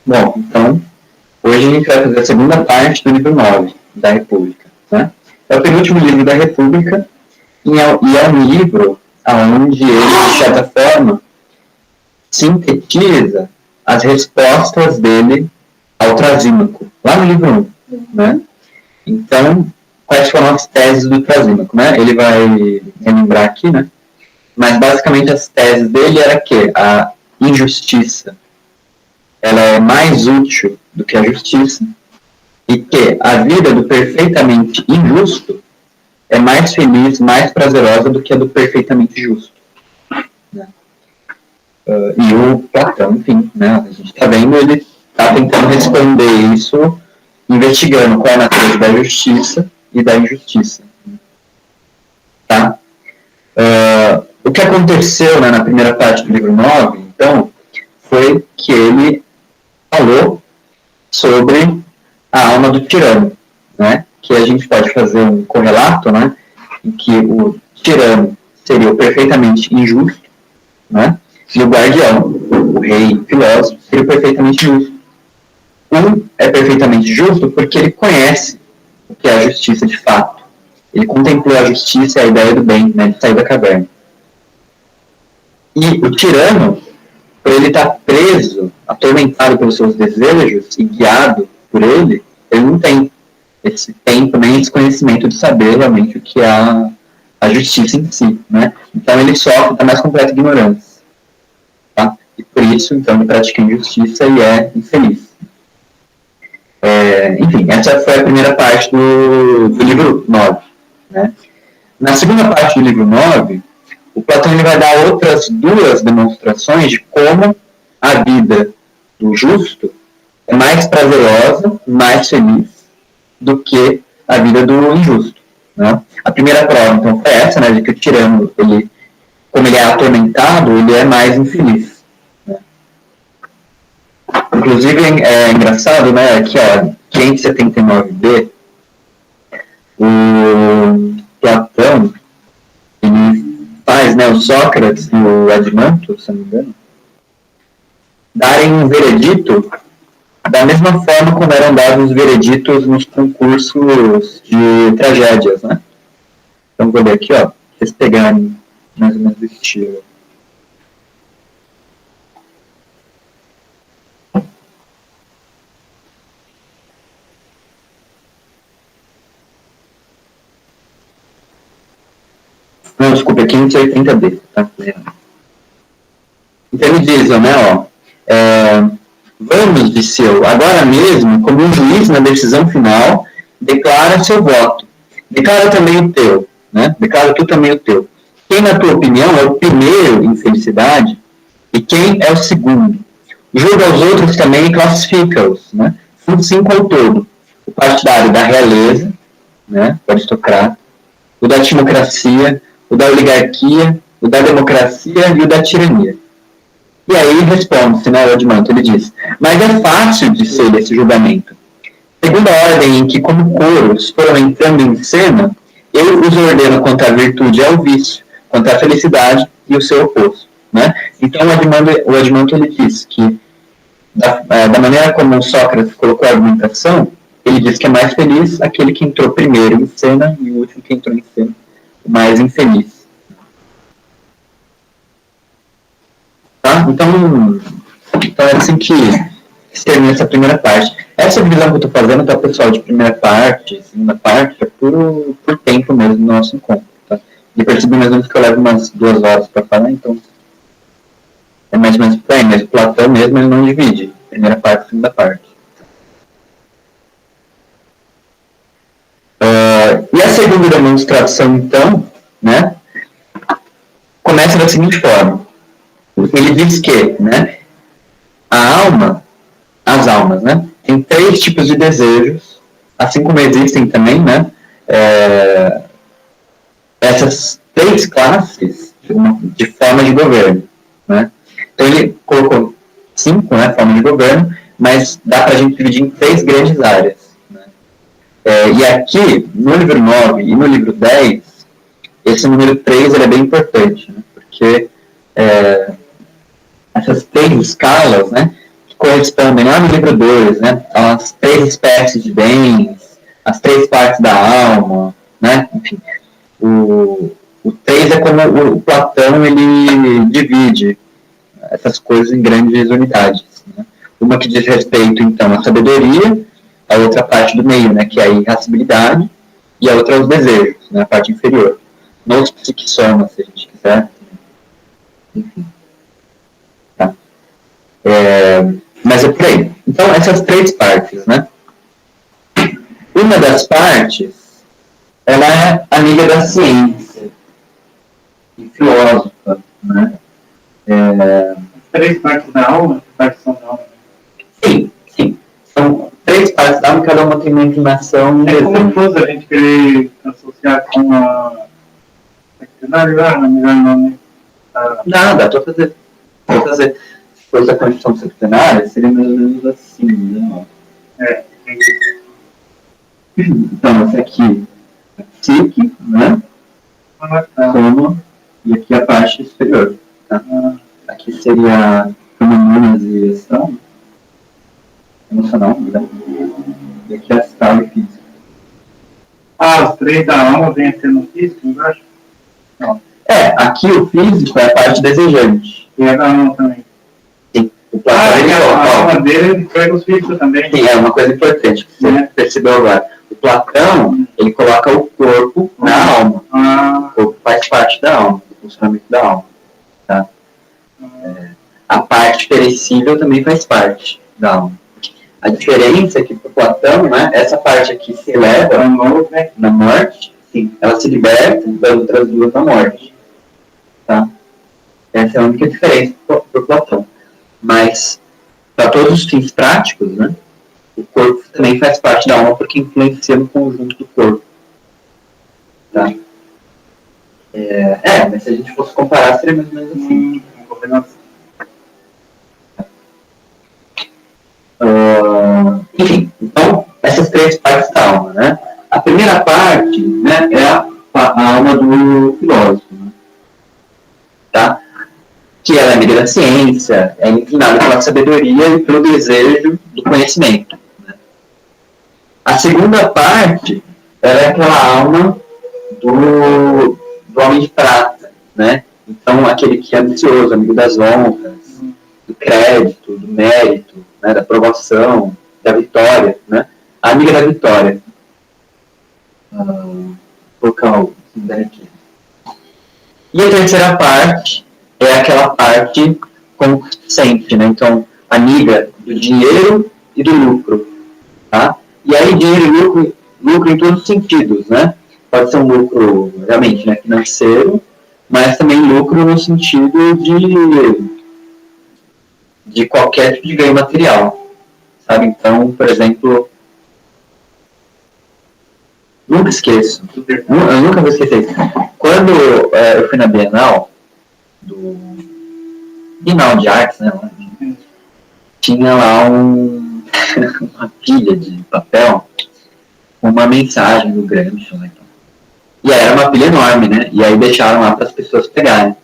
Bom, então, hoje a gente vai fazer a segunda parte do livro 9 da República. Né? É o penúltimo livro da República e é um livro onde ele, de certa forma, sintetiza as respostas dele ao Trasímaco, lá no livro 1. Né? Então, quais foram as teses do Trasímaco? Né? Ele vai relembrar aqui, né? Mas basicamente as teses dele era que a injustiça ela é mais útil do que a justiça e que a vida do perfeitamente injusto é mais feliz, mais prazerosa do que a do perfeitamente justo. Né? E o Platão, enfim, né, a gente está vendo, ele está tentando responder isso, investigando qual é a natureza da justiça e da injustiça. Tá? O que aconteceu, né, na primeira parte do livro 9, então, foi que ele falou sobre a alma do tirano, né? Que a gente pode fazer um correlato, né? Em que o tirano seria o perfeitamente injusto, né? E o guardião, o rei filósofo, seria o perfeitamente justo. Um é perfeitamente justo porque ele conhece o que é a justiça de fato. Ele contemplou a justiça e a ideia do bem, né? De sair da caverna. E o tirano, por ele estar preso, atormentado pelos seus desejos e guiado por ele não tem esse tempo nem esse conhecimento de saber realmente o que é a justiça em si, né? Então ele sofre da mais completa ignorância, tá? E por isso, então, ele pratica injustiça e é infeliz. Enfim, essa foi a primeira parte do livro 9, né? Na segunda parte do livro 9, o Platão ele vai dar outras duas demonstrações de como a vida do justo é mais prazerosa, mais feliz do que a vida do injusto. Né? A primeira prova, então, foi essa, né, de que o tirano, ele, como ele é atormentado, ele é mais infeliz. Né? Inclusive, é engraçado, né, que, ó, 579b, o Platão, ele faz, né, o Sócrates e o Adimanto, se não me engano, darem um veredito da mesma forma como eram dados os vereditos nos concursos de tragédias, né? Então, vou ler aqui, ó, vocês pegarem mais ou menos o estilo. Não, desculpa, é 580b, tá? Então ele diz, né, ó, vamos, disse eu, agora mesmo, como um juiz na decisão final, declara seu voto. Declara também o teu, né? Declara tu também o teu. Quem, na tua opinião, é o primeiro em felicidade e quem é o segundo? Julga os outros também e classifica-os, né? São 5 ao todo. O partidário da realeza, né? O aristocrata, o da timocracia, o da oligarquia, o da democracia e o da tirania. E aí responde-se, né, o Adimanto, ele diz, mas é fácil de ser esse julgamento. Segundo a ordem em que, como coros, foram entrando em cena, eu os ordeno quanto à virtude e ao vício, quanto à felicidade e o seu oposto. Né? Então, o Adimanto ele diz que, da maneira como Sócrates colocou a argumentação, ele diz que é mais feliz aquele que entrou primeiro em cena e o último que entrou em cena, o mais infeliz. Tá? Então é assim que se termina essa primeira parte. Essa divisão que eu estou fazendo para o pessoal de primeira parte, segunda parte, é por tempo mesmo do nosso encontro. Tá? E percebi mais ou menos que eu levo umas 2 horas para falar, então é mais ou menos por aí, mas o Platão mesmo ele não divide primeira parte e segunda parte. E a segunda demonstração, então, né, começa da seguinte forma. Ele diz que, né, as almas, né, tem 3 tipos de desejos, assim como existem também, né, essas 3 classes de forma de governo, né. Então ele colocou 5, né, formas de governo, mas dá para a gente dividir em 3 grandes áreas. Né. E aqui, no livro 9 e no livro 10, esse número 3 ele é bem importante, né, porque essas 3 escalas, né, correspondem lá no livro 2, né, as 3 espécies de bens, as 3 partes da alma, né, enfim. O 3 é como o Platão ele divide essas coisas em grandes unidades. Né? Uma que diz respeito, então, à sabedoria, a outra parte do meio, né, que é a irascibilidade, e a outra aos desejos, né, a parte inferior. Nos psiquissomas, se a gente quiser. Enfim. Tá. Mas é por aí. Então, essas 3 partes, né? Uma das partes, ela é amiga da ciência e filósofa, né? As 3 partes da alma, que partes são da alma? Sim, sim. São 3 partes da alma, cada uma tem uma inclinação. É confuso a gente querer associar com a secretária lá, não me lembro o nome. Não, dá pra fazer. Se fosse a condição secretária, seria mais ou menos assim, né? Então, essa aqui é a psique, né? Soma, e aqui a parte superior. Tá? Aqui seria feminina e ação, emocional, né? E aqui é astral e físico. Os 3 da alma vêm a ser no físico, embaixo? Não. Aqui o físico é a parte desejante. E é da alma também. Sim. O Platão, ele a alma dele pega os físicos também. Sim, é uma coisa importante que você percebeu agora. O Platão, ele coloca o corpo na alma. O corpo faz parte da alma, do funcionamento da alma. Tá? A parte perecível também faz parte da alma. A diferença é que para o Platão, né, essa parte aqui se eleva na morte, sim, ela se liberta, das outras duas na morte. Tá? Essa é a única diferença para o Platão. Mas, para todos os fins práticos, né, o corpo também faz parte da alma porque influencia no conjunto do corpo. Tá? Mas se a gente fosse comparar, seria mais ou menos assim. Enfim, então, essas 3 partes da alma, né? A primeira parte, né, é a alma do filósofo, né? Tá? Que ela é amiga da ciência, é inclinada pela sabedoria e pelo desejo do conhecimento. Né? A segunda parte, ela é aquela alma do homem de prata, né? Então, aquele que é ambicioso, amigo das honras, do crédito, do mérito, né, da aprovação, da vitória, né? A amiga da vitória. Vou colocar o aqui. E a terceira parte é aquela parte consciente, né? Então, amiga do dinheiro e do lucro, tá? E aí, dinheiro e lucro em todos os sentidos, né? Pode ser um lucro, realmente, né, financeiro, mas também lucro no sentido de qualquer tipo de ganho material, sabe? Então, por exemplo, nunca esqueço, eu nunca vou esquecer isso. Quando eu fui na Bienal de Artes, né, tinha lá uma pilha de papel com uma mensagem do Gramsci, né? E aí era uma pilha enorme, né? E aí deixaram lá para as pessoas pegarem.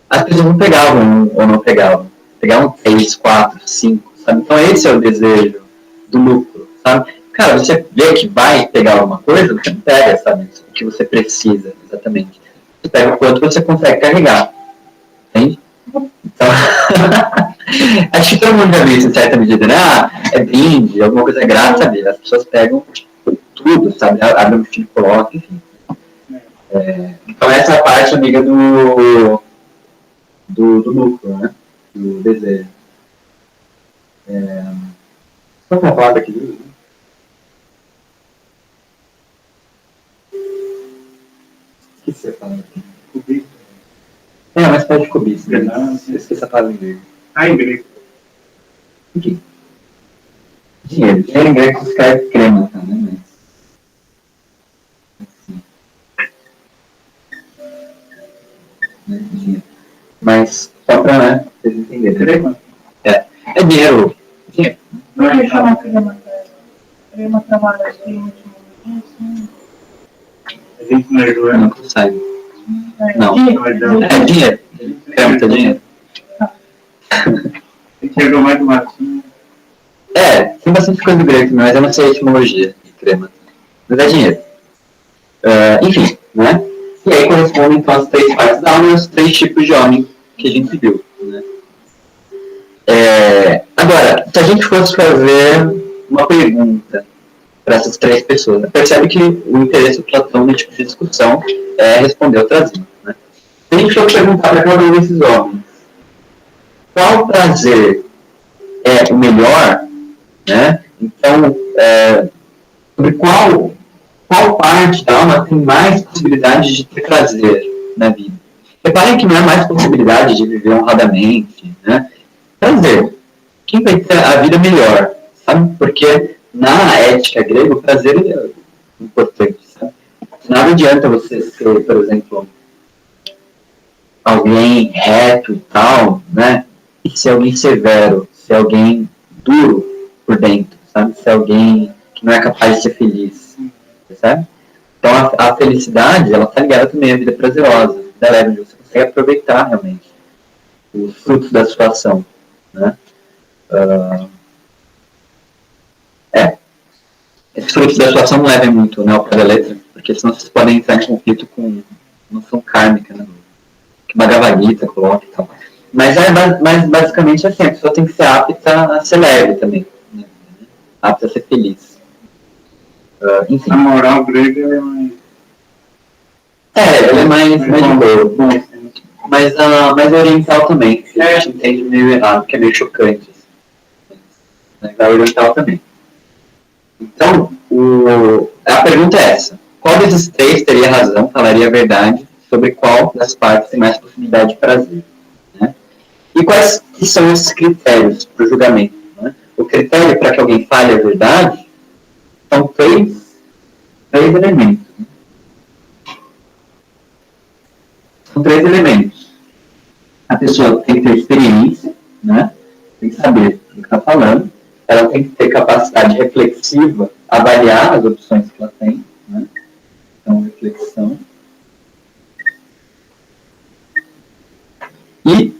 As pessoas não pegavam ou não pegavam. Pegavam 3, 4, 5, sabe? Então esse é o desejo do lucro, sabe? Cara, você vê que vai pegar alguma coisa, você não pega, sabe? O que você precisa, exatamente. Você pega o quanto você consegue carregar. Entende? Então, acho que todo mundo já viu isso em certa medida, né? É brinde, alguma coisa grátis, sabe? As pessoas pegam tudo, sabe? Abrem um filho, colocam, enfim. Então essa é a parte amiga do lucro, né? Do desejo. Qual é a palavra aqui? Esqueci a palavra aqui. Cubismo. Mas pode cubismo. Esqueci a palavra em grego. Em grego. Enfim. Dinheiro. Dinheiro em grego se escreve crema, tá, né? Mas só para, né, vocês entenderem. É dinheiro. Não é chamar crema. Crema trabalha assim, A gente não é não consegue. Não. É dinheiro. Crema tá dinheiro. Tem chegou mais do latim. Tem bastante coisa do grego também, mas eu não sei a etimologia de crema. Mas é dinheiro. Enfim, né? E aí correspondem então as 3 partes da alma e os 3 tipos de homem que a gente viu. Né? Agora, se a gente fosse fazer uma pergunta para essas 3 pessoas, percebe que o interesse do Platão nesse tipo de discussão é responder o Trasímaco. Né? Se a gente for perguntar para cada um desses homens qual prazer é o melhor, né? Então, sobre qual parte da alma tem mais possibilidade de ter prazer na vida. Reparem que não é mais possibilidade de viver honradamente, né? Prazer. Quem vai ter a vida melhor, sabe? Porque na ética grega o prazer é importante, sabe? Nada adianta você ser, por exemplo, alguém reto e tal, né? E ser alguém severo, ser alguém duro por dentro, sabe? Ser alguém que não é capaz de ser feliz, sabe? Então a felicidade, ela está ligada também à vida prazerosa, à vida leve, onde você consegue aproveitar realmente os frutos da situação, né? Esses frutos da situação não levem muito, né, ao pé da letra, porque senão vocês podem entrar em conflito com noção kármica, né? Que Bhagavad Gita coloca e tal. Mas basicamente assim, a pessoa tem que ser apta a ser leve também, né? Apta a ser feliz. Enfim. A moral grega é mais... Ela é mais de boa. Mas a oriental também, que a gente entende meio errado, que é meio chocante. Mas a oriental também. Então, a pergunta é essa. Qual desses 3 teria razão, falaria a verdade, sobre qual das partes tem mais possibilidade de prazer? Né? E quais que são esses critérios para o julgamento? Né? O critério para que alguém fale a verdade são 3 elementos. São 3 elementos. A pessoa tem que ter experiência, né? Tem que saber do que está falando. Ela tem que ter capacidade reflexiva, avaliar as opções que ela tem. Né? Então, reflexão. E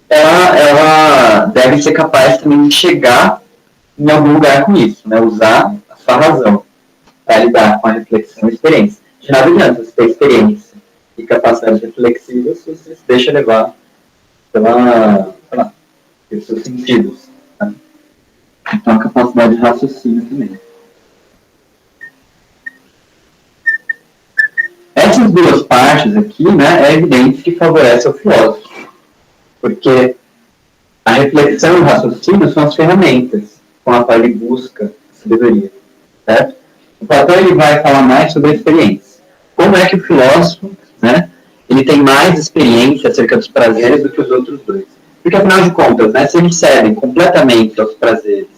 ela deve ser capaz também de chegar em algum lugar com isso, né? Usar a sua razão para lidar com a reflexão e experiência. De nada adianta você ter experiência e capacidade reflexiva se você se deixa levar pelos seus sentidos. Tá? Então, a capacidade de raciocínio também. Essas 2 partes aqui, né, é evidente que favorecem o filósofo. Porque a reflexão e o raciocínio são as ferramentas com as quais ele busca a sabedoria. Certo? O Platão ele vai falar mais sobre a experiência. Como é que o filósofo, né, ele tem mais experiência acerca dos prazeres do que os outros 2? Porque, afinal de contas, né, se eles cedem completamente aos prazeres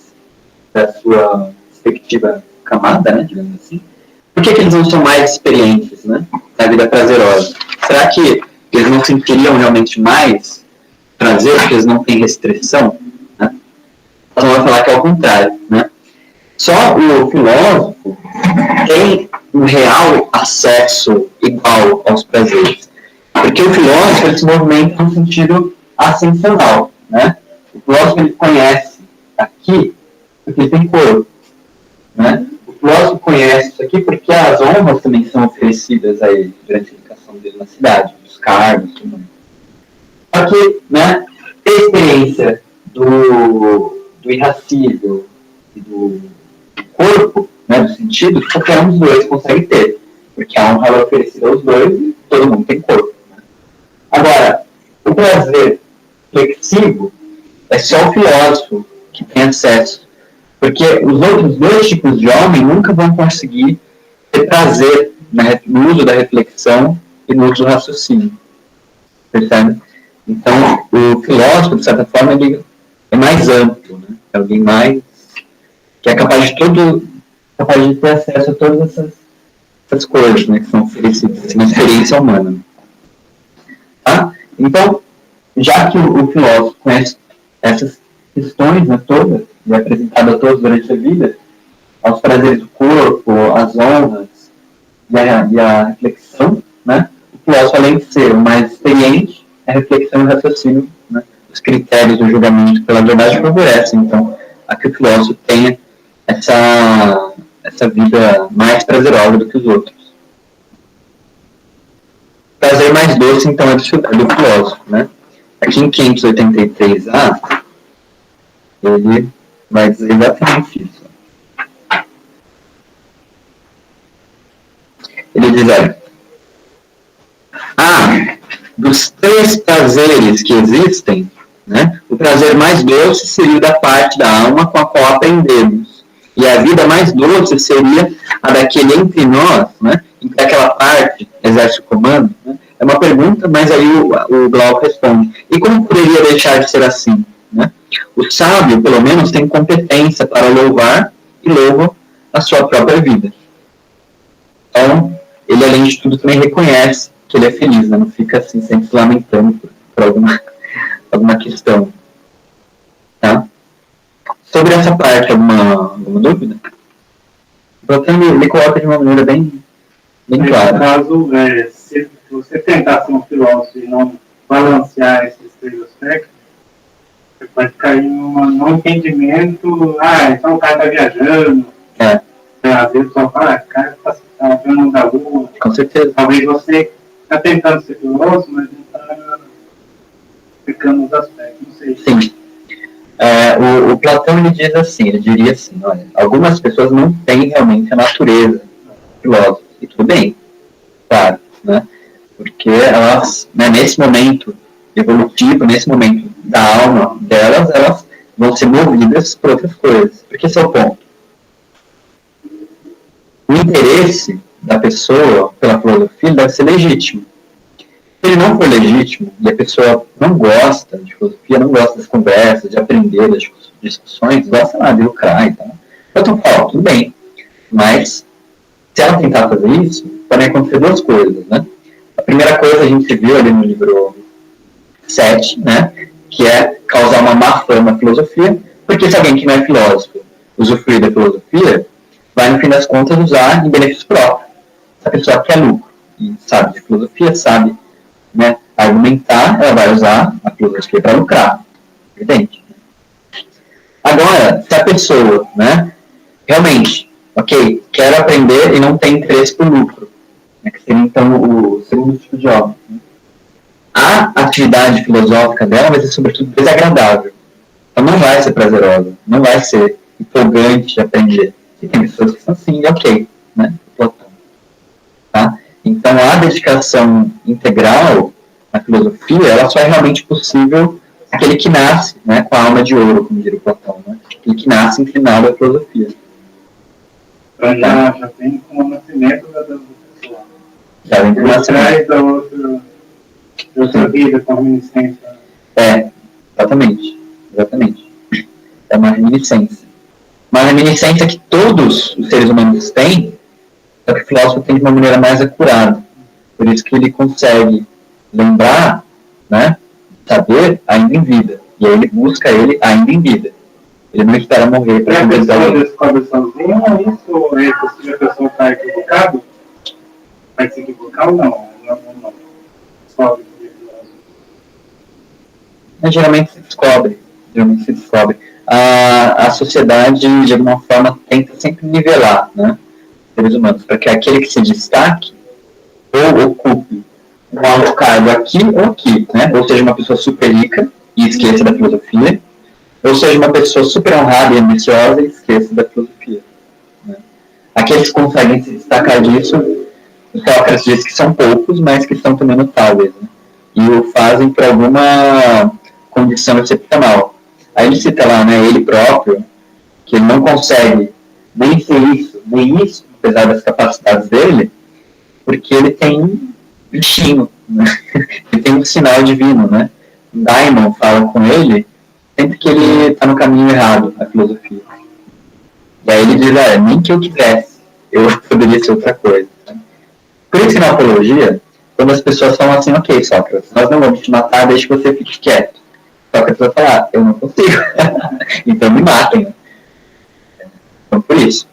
da sua respectiva camada, né, digamos assim, por que eles não são mais experientes, né, na vida prazerosa? Será que eles não sentiriam realmente mais prazer porque eles não têm restrição? Né? Nós vamos falar que é o contrário. Né? Só o filósofo tem um real acesso igual aos prazeres. Porque o filósofo ele se movimenta no sentido ascensional. Né? O filósofo ele conhece aqui porque ele tem corpo. Né? O filósofo conhece isso aqui porque as honras também são oferecidas a ele durante a educação dele na cidade, os cargos, tudo mais. Só que, né, a experiência do irracível e do corpo, né, do sentido, qualquer um dos 2 consegue ter. Porque a honra é oferecida aos 2 e todo mundo tem corpo. Né? Agora, o prazer reflexivo é só o filósofo que tem acesso. Porque os outros 2 tipos de homem nunca vão conseguir ter prazer no uso da reflexão e no uso do raciocínio. Percebe? Então, o filósofo, de certa forma, ele é mais amplo, né? É alguém mais que é capaz de ter acesso a todas essas coisas, né, que são oferecidas na experiência humana. Tá? Então, já que o filósofo conhece essas questões, né, todas, e é apresentado a todos durante a vida, aos prazeres do corpo, às honras e a reflexão, né, o filósofo, além de ser o mais experiente, a reflexão e o raciocínio, né, os critérios do julgamento pela verdade favorecem, então, a que o filósofo tenha essa vida mais prazerosa do que os outros. O prazer mais doce, então, é do filósofo, né? Aqui em 583A, ele vai dizer exatamente isso. Ele diz, olha, dos 3 prazeres que existem, né, o prazer mais doce seria o da parte da alma com a qual aprendemos. E a vida mais doce seria a daquele entre nós, né, em que aquela parte exerce o comando. Né? É uma pergunta, mas aí o Glauco responde. E como poderia deixar de ser assim? Né? O sábio, pelo menos, tem competência para louvar e louva a sua própria vida. Então, ele, além de tudo, também reconhece que ele é feliz, né? Não fica assim sempre se lamentando por alguma questão. Tá? Sobre essa parte, alguma dúvida? Então, ele coloca de uma maneira bem clara. No caso, se você tentar ser um filósofo e não balancear esses 3 aspectos, você pode cair num entendimento, então o cara está viajando. Às vezes só fala, o cara está vendo da lua. Com certeza. Talvez você está tentando ser filósofo, mas não está ficando nos aspectos, não sei. Sim. O Platão ele diria assim, olha, algumas pessoas não têm realmente a natureza filósofo, e tudo bem, claro, né? Porque elas, né, nesse momento evolutivo, nesse momento da alma delas, elas vão ser movidas por outras coisas. Porque esse é o ponto. O interesse da pessoa pela filosofia deve ser legítimo. Se ele não for legítimo e a pessoa não gosta de filosofia, não gosta das conversas, de aprender, das discussões, gosta lá de lucrar e tal, então fala, tudo bem. Mas, se ela tentar fazer isso, podem acontecer 2 coisas, né? A primeira coisa a gente viu ali no livro 7, né? Que é causar uma má fama à filosofia, porque se alguém que não é filósofo usufruir da filosofia, vai, no fim das contas, usar em benefício próprio. Se a pessoa quer lucro e sabe de filosofia, sabe, né, argumentar, ela vai usar a filosofia para lucrar. Evidente. Agora, se a pessoa, né, realmente, ok, quer aprender e não tem interesse por lucro, né, que seria, então, o segundo tipo de obra, né, a atividade filosófica dela vai ser, sobretudo, desagradável. Então, não vai ser prazerosa, não vai ser empolgante de aprender. E tem pessoas que são assim, ok, né, Platão. Tá? Então, a dedicação integral à filosofia, ela só é realmente possível aquele que nasce, né, com a alma de ouro, como diria o Platão, né? Aquele que nasce inclinado à filosofia. Então, já tem como nascimento da pessoa. Já vem com o nascimento. Traz da outra vida, com a reminiscência. Exatamente. É uma reminiscência. Uma reminiscência que todos os seres humanos têm, só que o filósofo tem de uma maneira mais acurada. Por isso que ele consegue lembrar, né, saber ainda em vida. E aí ele busca ele ainda em vida. Ele não espera morrer para completar ele. E a pessoa descobre sozinho, isso é possível a pessoa estar equivocado? Vai se equivocar ou não? Não. Descobre. Mas geralmente se descobre. A sociedade, de alguma forma, tenta sempre nivelar, né, os seres humanos, para que aquele que se destaque ou ocupe um alto cargo aqui ou aqui, né, ou seja, uma pessoa super rica e esqueça da filosofia, ou seja, uma pessoa super honrada e ambiciosa e esqueça da filosofia. Né. Aqueles que conseguem se destacar disso, o Sócrates diz que são poucos, mas que são também notáveis, né, e o fazem por alguma condição excepcional. Aí ele cita lá, né, ele próprio, que ele não consegue nem ser isso, nem isso, apesar das capacidades dele, porque ele tem um bichinho, né? Ele tem um sinal divino, né? Daimon fala com ele sempre que ele está no caminho errado, na filosofia. E aí ele diz, nem que eu quisesse, eu poderia ser outra coisa. Né? Por isso que na apologia, quando as pessoas falam assim, ok, Sócrates, nós não vamos te matar desde que você fique quieto. Sócrates vai falar, eu não consigo. Então me matem. Né? Então por isso.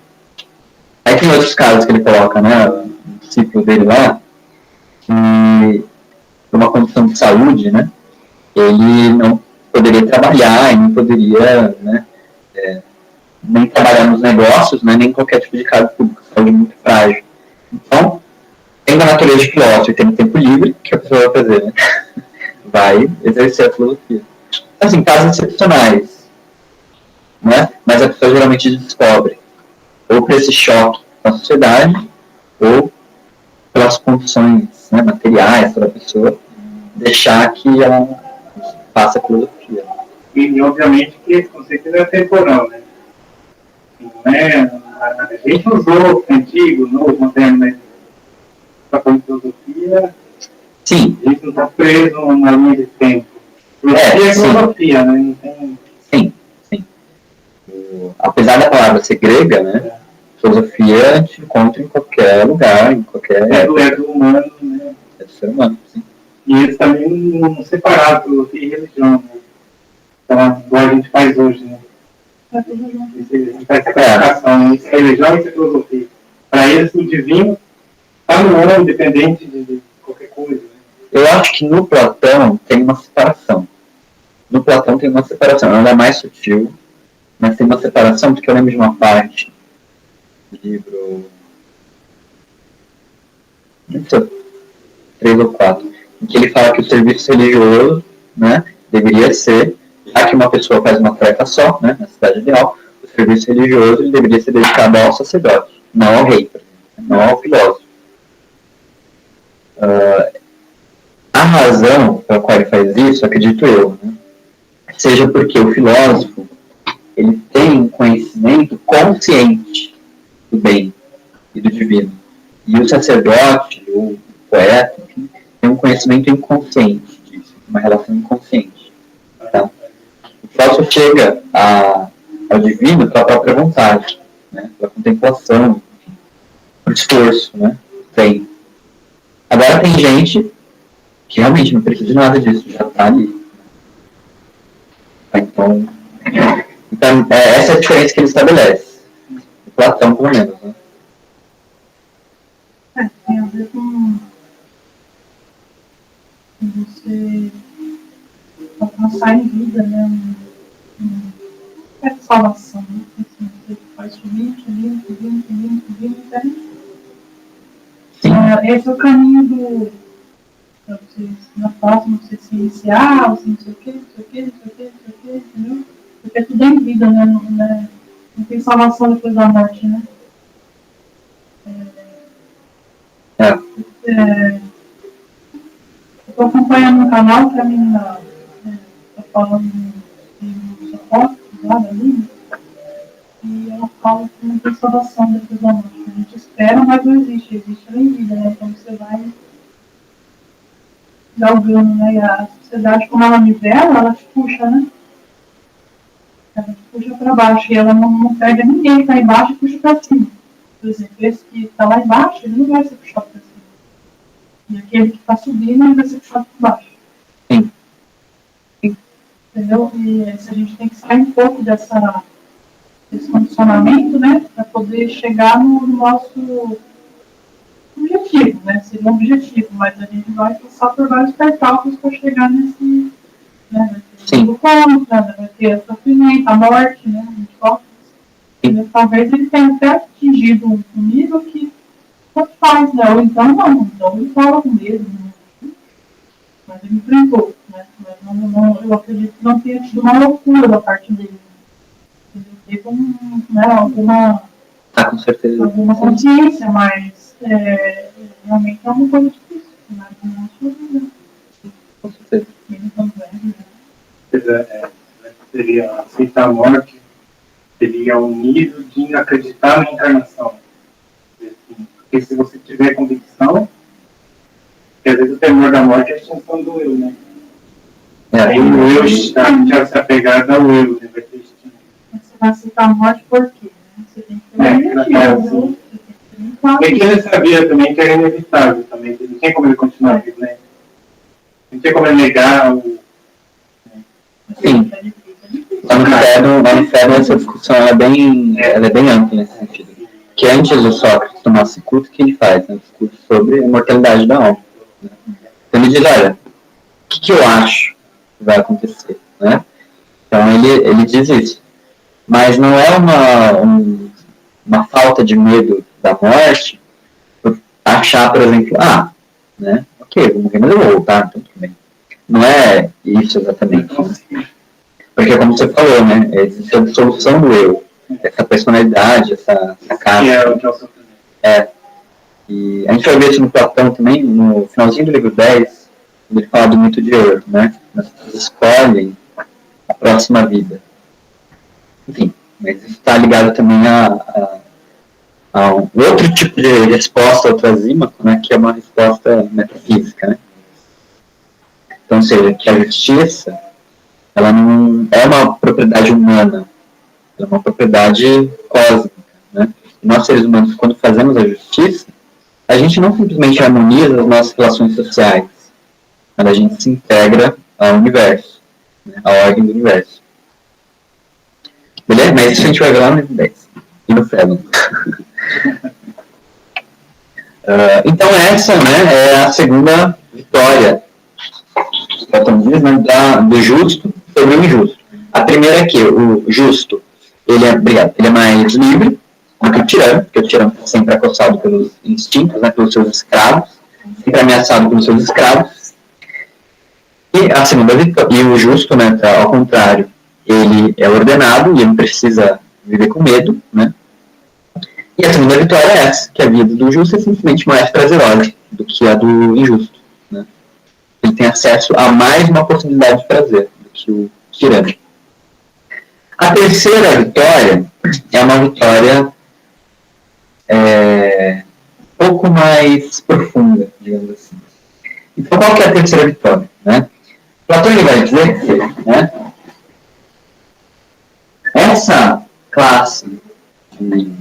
Aí tem outros casos que ele coloca, né? O discípulo dele lá, que por uma condição de saúde, né? Ele não poderia trabalhar e não poderia, né, nem trabalhar nos negócios, né, nem qualquer tipo de cargo público, saúde muito frágil. Então, tendo a natureza de filósofo e tendo tempo livre, o que a pessoa vai fazer, né? Vai exercer a filosofia. Assim, casos excepcionais, né? Mas a pessoa geralmente descobre ou por esse choque com a sociedade ou pelas condições, né, materiais da pessoa, deixar que ela faça a filosofia. E obviamente que esse conceito é temporal, né? Não é, a gente usou antigo, novo, moderno, né? Para falar de filosofia, Sim. a gente não está preso na linha de tempo. Filosofia é filosofia, né? Não tem... Sim. Apesar da palavra ser grega, né? Filosofia a gente encontra em qualquer lugar, em qualquer... É do humano, né? É do ser humano, sim. E eles também não separaram filosofia e religião, né? Então, igual a gente faz hoje, né? A gente faz essa classificação, isso é religião e isso é filosofia. Para eles, o divino está no homem, independente de qualquer coisa. Né? Eu acho que no Platão tem uma separação. Ela é mais sutil, mas tem uma separação, porque eu lembro de uma parte do livro... não sei, 3 ou 4, em que ele fala que o serviço religioso, né, deveria ser, já que uma pessoa faz uma tarefa só, né, na cidade ideal, o serviço religioso ele deveria ser dedicado ao sacerdote, não ao rei, por exemplo, não ao filósofo. A razão pela qual ele faz isso, acredito eu, né, seja porque o filósofo ele tem um conhecimento consciente do bem e do divino, e o sacerdote, o poeta, enfim, tem um conhecimento inconsciente disso, uma relação inconsciente. Então, o filósofo chega ao divino pela própria vontade, né, pela contemplação, por esforço, né, tem. Agora tem gente que realmente não precisa de nada disso, já está ali. Então essa é a diferença que ele estabelece. O Platão, pelo menos, né? Tem a ver com você alcançar em vida, né? É salvação, né? Assim, você faz subir, até esse é o caminho para você na próxima, você se iniciar, você não sei o quê, entendeu? Porque tudo é em vida, né? Não tem salvação depois da morte, né? Eu estou acompanhando um canal que a menina está falando de Sócrates, lá da Líbia, e ela fala que não tem salvação depois da morte. A gente espera, mas não existe ela em vida, né? Então você vai galgando, né? E a sociedade, como ela nivela, ela te puxa, né? Ela te puxa para baixo, e ela não pega ninguém que está embaixo e puxa para cima. Por exemplo, esse que está lá embaixo, ele não vai ser puxado para cima. E aquele que está subindo, ele vai ser puxado para baixo. Sim. Entendeu? E a gente tem que sair um pouco desse condicionamento, né? Para poder chegar no nosso objetivo, né? Seria um objetivo, mas a gente vai passar por vários percalços para chegar nesse... né? Vai ter a sofrimento, a morte, né? Talvez ele tenha até atingido um nível que tanto faz, né? Ou então não, então ele fala com medo, né? Mas ele enfrentou, né? Mas eu acredito que não tenha tido uma loucura da parte dele. Ele teve alguma com certeza. Alguma consciência, mas realmente é uma coisa difícil, né? Com certeza. Seria aceitar a morte, seria um nível de acreditar na encarnação. Porque se você tiver convicção, porque às vezes o temor da morte é a extinção do eu, né? Aí o eu já se apegado ao eu, né? Vai ter extinção. Você vai aceitar a morte por quê? Você tem que ter porque ele sabia também que era inevitável também, não tinha como ele continuar vivo, né? Não tinha como ele negar o... Sim. Lá no inferno essa discussão ela é bem ampla nesse sentido. Que antes do Sócrates tomar esse culto, o que ele faz? Um discurso sobre a mortalidade da alma. Né? Então ele diz, olha, o que eu acho que vai acontecer? Né? ele diz isso. Mas não é uma falta de medo da morte por achar, por exemplo, né, ok, vou morrer, mas eu vou voltar, então tudo bem. Não é isso exatamente. Porque, como você falou, né, existe a dissolução do eu, essa personalidade, essa casa. E a gente vai ver isso no Platão também, no finalzinho do livro 10, quando ele fala do mito de Eu, né? As pessoas escolhem a próxima vida. Enfim, mas isso está ligado também a um outro tipo de resposta ao Trasímaco, né? Que é uma resposta metafísica, né? Então, ou seja, que a justiça, ela não é uma propriedade humana, ela é uma propriedade cósmica, né? E nós, seres humanos, quando fazemos a justiça, a gente não simplesmente harmoniza as nossas relações sociais, mas a gente se integra ao universo, né, à ordem do universo. Beleza? Mas isso a gente vai ver lá no livro 10 e no Felon. Então essa, né, é a segunda vitória, né, do justo sobre o injusto. A primeira é que o justo, ele é mais livre do que o tirano, porque o tirano está sempre acossado pelos instintos, né, pelos seus escravos, sempre ameaçado pelos seus escravos. E a segunda vitória, e o justo, né, ao contrário, ele é ordenado e ele precisa viver com medo, né? E a segunda vitória é essa, que a vida do justo é simplesmente mais prazerosa do que a do injusto, né? Ele tem acesso a mais uma possibilidade de prazer do que o tirano. A terceira vitória é uma vitória um pouco mais profunda, digamos assim. Então, qual que é a terceira vitória, né? Platão vai dizer que, né, essa classe de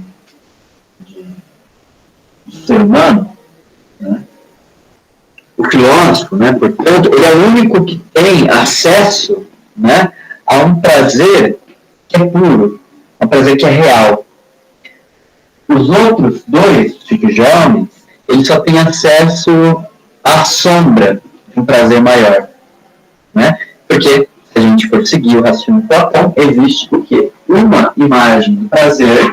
ser humano, né, o filósofo, né, portanto, ele é o único que tem acesso, né, a um prazer que é puro, a um prazer que é real. Os outros dois tipos de homens, eles só têm acesso à sombra de um prazer maior, né? Porque, se a gente for seguir o raciocínio de Platão, existe o quê? Uma imagem de prazer,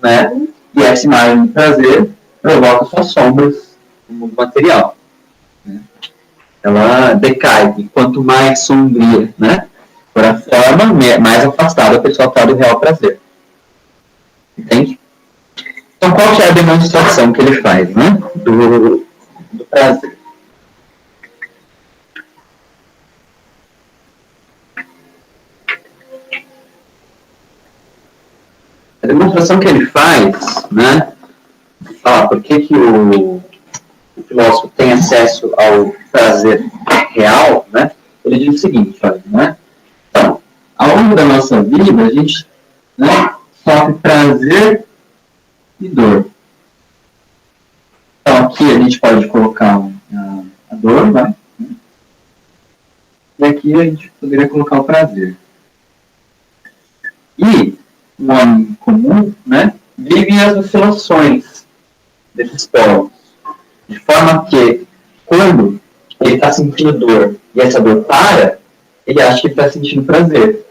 né? E essa imagem de prazer provoca suas sombras no mundo material, né? Ela decai, e quanto mais sombria, né, for a forma, mais afastada a pessoa está do real prazer. Entende? Então, qual que é a demonstração que ele faz, né, do prazer? A demonstração que ele faz, né, por que o filósofo tem acesso ao prazer real, né, ele diz o seguinte, olha, né, então, ao longo da nossa vida, a gente, né, sofre prazer e dor. Então, aqui a gente pode colocar a dor, né, e aqui a gente poderia colocar o prazer. E o homem comum, né, vive as oscilações desses polos, de forma que, quando ele está sentindo dor e essa dor para, ele acha que ele está sentindo prazer.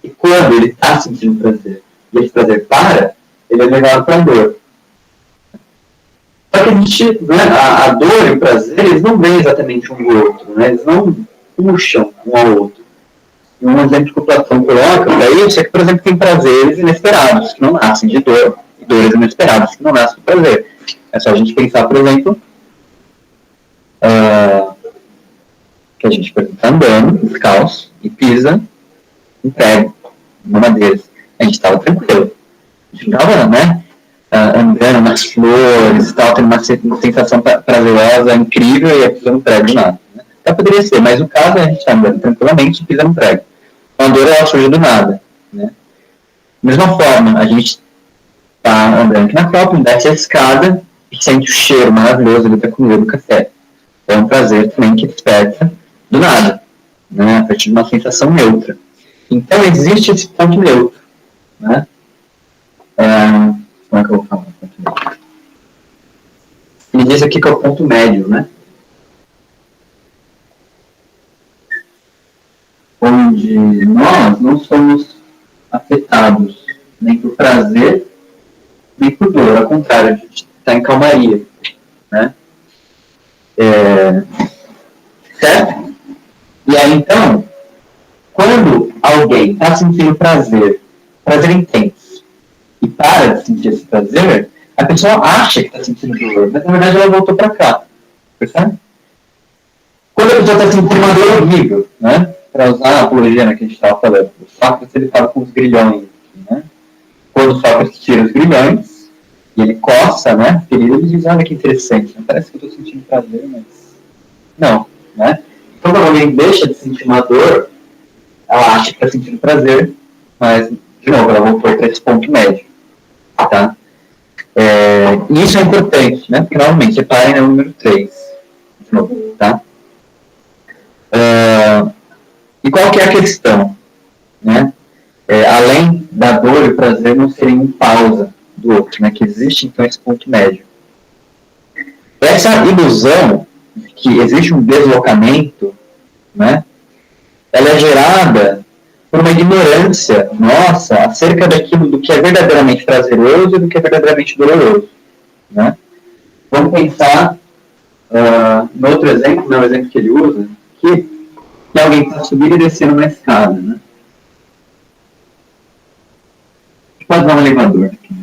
E quando ele está sentindo prazer e esse prazer para, ele é levado para a dor. Só que a gente, né, a dor e o prazer, eles não vêm exatamente um do outro, né, eles não puxam um ao outro. E um exemplo que o Platão coloca para isso é que, por exemplo, tem prazeres inesperados que não nascem de dor, e dores inesperadas que não nascem de prazer. É só a gente pensar, por exemplo, que a gente está andando, descalço, e pisa em prego, numa madeira. A gente estava tranquilo. A gente estava, né, andando nas flores, estava tendo uma sensação prazerosa, incrível, e ia pisando prego de nada. Né? Até poderia ser, mas o caso é a gente está andando tranquilamente e pisa no prego. A dor, ela surge do nada. Né? Da mesma forma, a gente está andando aqui na Copa, desce a escada e sente o cheiro maravilhoso ali da comida do café. É um prazer também que desperta do nada, né? A partir de uma sensação neutra. Então, existe esse ponto neutro. Né? Como é que eu vou falar? Ele diz aqui que é o ponto médio, né? onde nós não somos afetados nem por prazer, nem por dor, ao contrário, a gente está em calmaria, né? Certo? E aí, então, quando alguém está sentindo prazer intenso, e para de sentir esse prazer, a pessoa acha que está sentindo dor, mas na verdade ela voltou para cá, percebe? Quando a pessoa está sentindo uma dor horrível, né? Para usar a apologia que a gente estava falando, o Sócrates ele fala com os grilhões, né? Quando o Sócrates tira os grilhões e ele coça, né? A ferida, ele diz, olha que interessante, né? Parece que eu estou sentindo prazer, mas não, né? Então, quando alguém deixa de sentir uma dor, ela acha que está sentindo prazer, mas, de novo, ela voltou para esse ponto médio, tá? E isso é importante, né? Porque, normalmente, reparem no número 3, de novo, tá? E qual que é a questão, né? Além da dor e o prazer não serem em pausa do outro, né? Que existe, então, esse ponto médio. Essa ilusão de que existe um deslocamento, né? Ela é gerada por uma ignorância nossa acerca daquilo do que é verdadeiramente prazeroso e do que é verdadeiramente doloroso, né? Vamos pensar no outro exemplo, no exemplo que ele usa, que alguém está subindo e descendo uma escada, né? Pode usar um elevador aqui,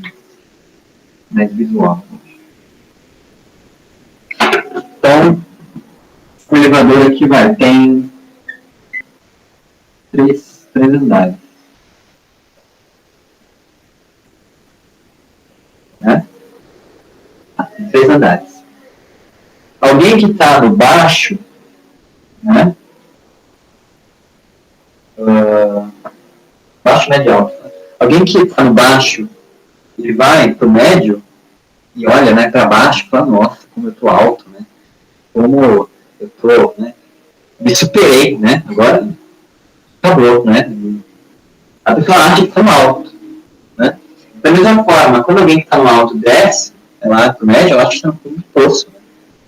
mais visual. Então, o elevador aqui tem três andares. Né? 3 andares. Alguém que está no baixo, né? Baixo, médio, alto. Alguém que está no baixo, ele vai para o médio e olha, né, para baixo e fala, nossa, como eu estou alto, né? Como eu estou, né? Me superei, né? Agora acabou, né? A pessoa acha que está no alto, né? Da mesma forma, quando alguém que está no alto desce, lá para o médio, ela acha que está no fundo do poço. Né?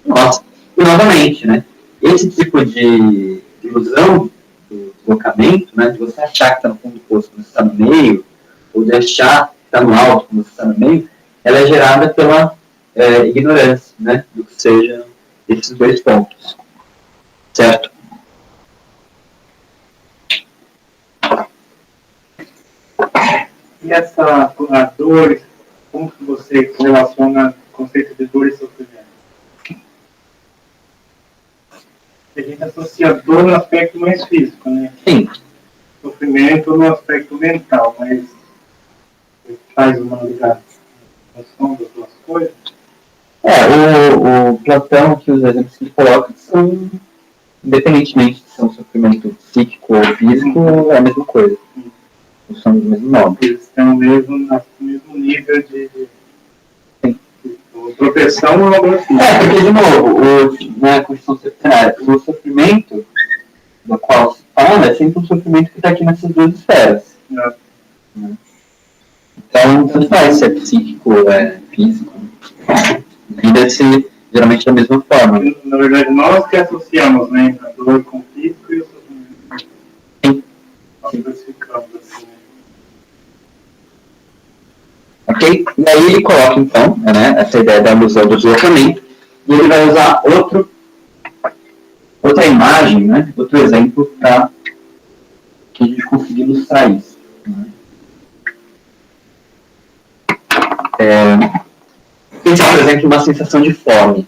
Nossa. E novamente, né? Esse tipo de ilusão do deslocamento, né? De você achar que está no fundo do poço quando você está no meio, ou de achar que está no alto quando você está no meio, ela é gerada pela ignorância, né? Do que sejam esses 2 pontos. Certo? E essa a dor, como que você relaciona o conceito de dor e sofrimento? A gente associa dor no aspecto mais físico, né? Sim. Sofrimento no aspecto mental, mas faz uma ligação das 2 coisas. O Platão, que os exemplos que ele coloca são, independentemente se são sofrimento psíquico ou físico, é a mesma coisa. São do mesmo nome. Eles estão no mesmo nível de proteção ou agressivo. Porque, de novo, na Constituição Septenária, o sofrimento do qual se fala é sempre um sofrimento que está aqui nessas 2 esferas. Não. Então, tanto faz se é psíquico ou físico. Lida-se geralmente da mesma forma. Na verdade, nós que associamos, né, a dor com o físico e o sofrimento. Sim. Nós classificamos assim. Ok? E aí ele coloca, então, né, essa ideia da ilusão do deslocamento, e ele vai usar outra imagem, né, outro exemplo para que a gente consiga ilustrar isso. Né? Pense, por exemplo, uma sensação de fome.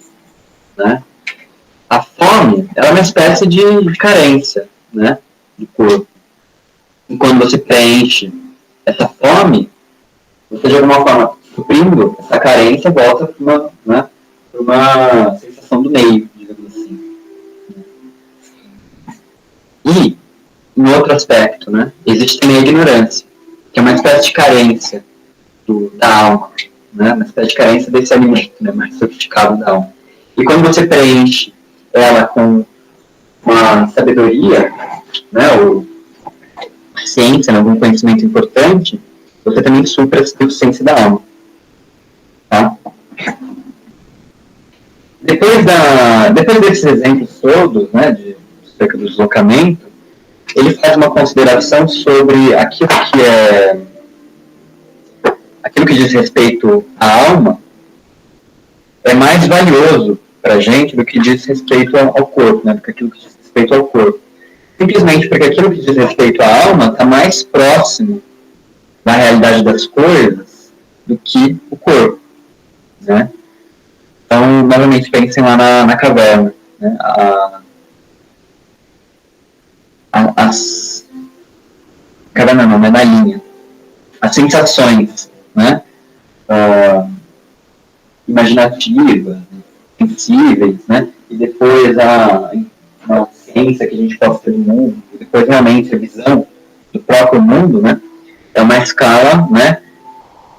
Né? A fome ela é uma espécie de carência, né, do corpo. E quando você preenche essa fome, você de alguma forma suprindo essa carência volta para uma sensação do meio, digamos assim. E, em outro aspecto, né, existe também a ignorância, que é uma espécie de carência da alma, né, uma espécie de carência desse alimento, né, mais sofisticado da alma. E quando você preenche ela com uma sabedoria, né, ou ciência, né, algum conhecimento importante, você também supra essa deficiência da alma. Tá? Depois desses exemplos todos, né, acerca do deslocamento, ele faz uma consideração sobre aquilo que diz respeito à alma é mais valioso para a gente do que diz respeito ao corpo, né? Do que aquilo que diz respeito ao corpo. Simplesmente porque aquilo que diz respeito à alma está mais próximo da realidade das coisas do que o corpo, né? Então, novamente, pensem lá na caverna, né? Caverna não, mas na linha. As sensações, né? Imaginativas, sensíveis, né? E depois a ciência que a gente possa ter do mundo, e depois realmente a visão do próprio mundo, né? É uma escala, né?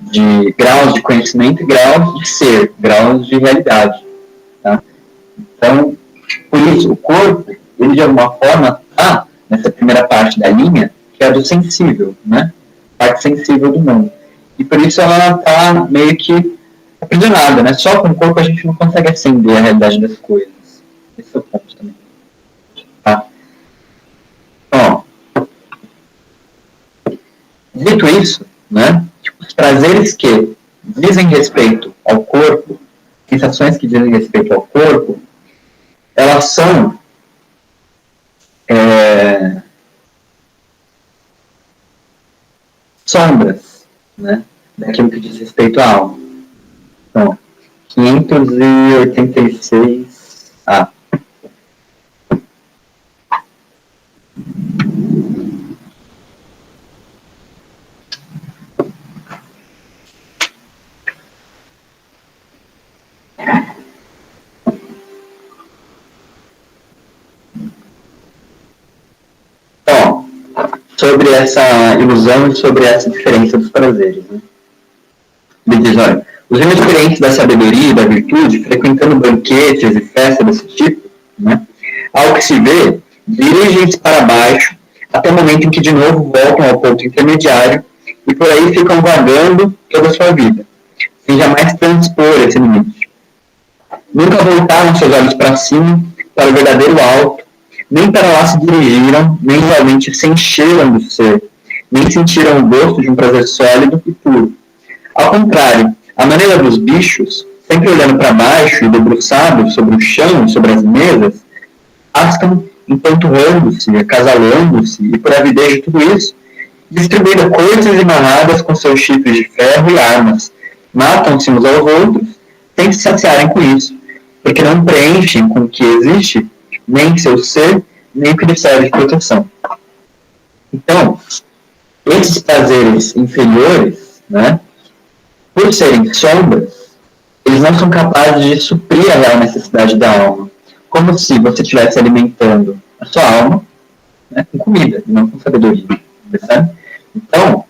De graus de conhecimento e graus de ser, graus de realidade, tá? Então, por isso, o corpo, ele de alguma forma está nessa primeira parte da linha, que é a do sensível, né? Parte sensível do mundo. E por isso ela está meio que aprisionada, né? Só com o corpo a gente não consegue acender a realidade das coisas. Esse é o ponto também. Tá? Bom, dito isso, né? Os prazeres que dizem respeito ao corpo, sensações que dizem respeito ao corpo, elas são sombras, né, daquilo que diz respeito à alma. Então, 586A. Sobre essa ilusão e sobre essa diferença dos prazeres, né? Ele diz, olha, os inexperientes da sabedoria e da virtude, frequentando banquetes e festas desse tipo, né, ao que se vê, dirigem-se para baixo até o momento em que de novo voltam ao ponto intermediário e por aí ficam vagando toda a sua vida, sem jamais transpor esse limite. Nunca voltaram seus olhos para cima, para o verdadeiro alto, nem para lá se dirigiram, nem realmente se encheram do ser, nem sentiram o gosto de um prazer sólido e puro. Ao contrário, a maneira dos bichos, sempre olhando para baixo e debruçados sobre o chão, sobre as mesas, astam empanturrando-se, acasalando-se e por avidez de tudo isso, distribuindo coisas amarradas com seus chifres de ferro e armas, matam-se uns aos outros, sem se saciarem com isso, porque não preenchem com o que existe nem seu ser, nem o que lhe serve de proteção. Então, esses prazeres inferiores, né, por serem sombras, eles não são capazes de suprir a real necessidade da alma, como se você estivesse alimentando a sua alma, né, com comida, e não com sabedoria. Percebe? Então,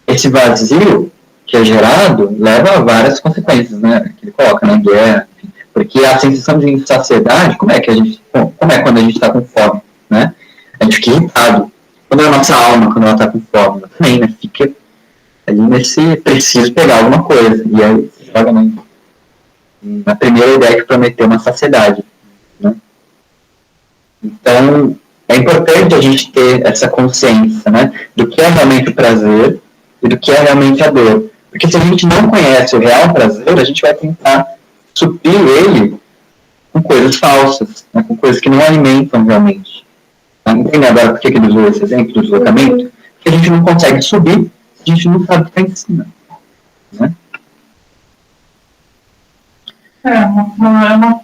esse vazio que é gerado leva a várias consequências, né, que ele coloca na guerra, enfim, porque a sensação de insaciedade, como é quando a gente está com fome, né? A gente fica irritado. Quando é a nossa alma, quando ela está com fome, ela também, né, fica ali nesse preciso pegar alguma coisa, e aí você joga na primeira ideia que prometeu uma saciedade, né? Então, é importante a gente ter essa consciência, né, do que é realmente o prazer e do que é realmente a dor. Porque se a gente não conhece o real prazer, a gente vai tentar suprir ele com coisas falsas, né, com coisas que não alimentam realmente. Tá? Entende agora por que ele usou esse exemplo do deslocamento? Porque a gente não consegue subir se a gente não sabe o que está em cima. Né?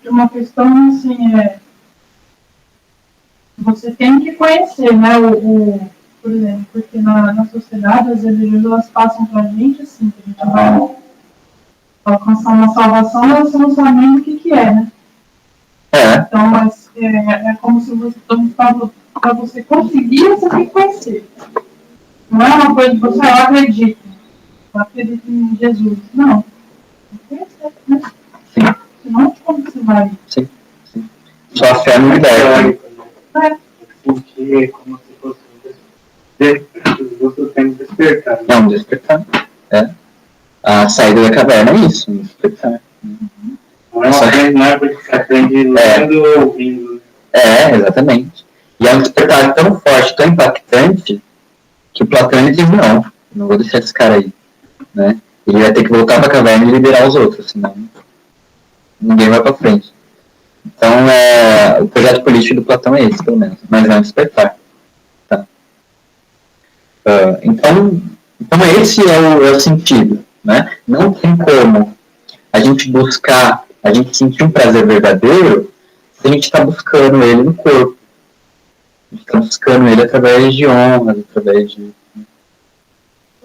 Uma questão assim, você tem que conhecer, né, por exemplo, porque na sociedade as religiões elas passam pra gente assim, que a gente vai alcançar uma salvação, elas não sabem o que é, né? Então, mas, é como se você para você conseguir, você tem que conhecer. Não é uma coisa que você acredita. Eu acredito em Jesus. Não. Tem que conhecer, né? Sim. Senão, como você vai? Sim. Só a fé não liberta. Porque como se fosse você tem que despertar. Não, despertar. A saída da caverna é isso, despertar. Não é porque você aprende lendo ou ouvindo. Exatamente. E é um despertar tão forte, tão impactante, que o Platão ele diz, não vou deixar esse cara aí, né? Ele vai ter que voltar para a caverna e liberar os outros, senão ninguém vai para frente. Então, o projeto político do Platão é esse, pelo menos, mas é um despertar. Tá? Então, esse é o sentido, né? Não tem como a gente buscar, a gente sentir um prazer verdadeiro se a gente está buscando ele no corpo. A gente está buscando ele através de honras, através de...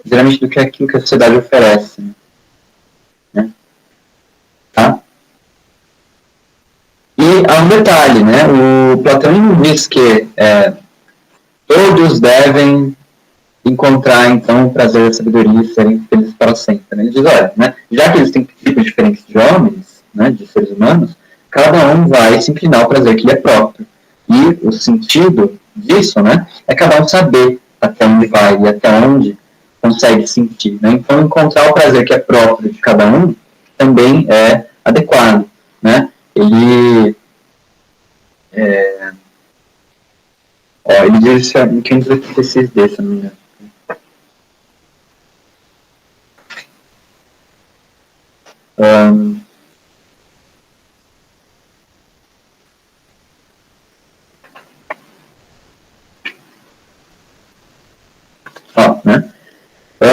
geralmente do que aquilo que a sociedade oferece. Né? Tá? E há um detalhe, né? O Platão não diz que todos devem encontrar, então, o prazer e a sabedoria e serem felizes para sempre. Né? Ele diz, olha, né, já que eles têm tipos diferentes de homens, né, de seres humanos, cada um vai se inclinar ao prazer que lhe é próprio. E o sentido disso, né, é cada um saber até onde vai e até onde consegue sentir. Né? Então, encontrar o prazer que é próprio de cada um também é adequado. Né? Ele diz isso em 586 desse, se não me engano. Né?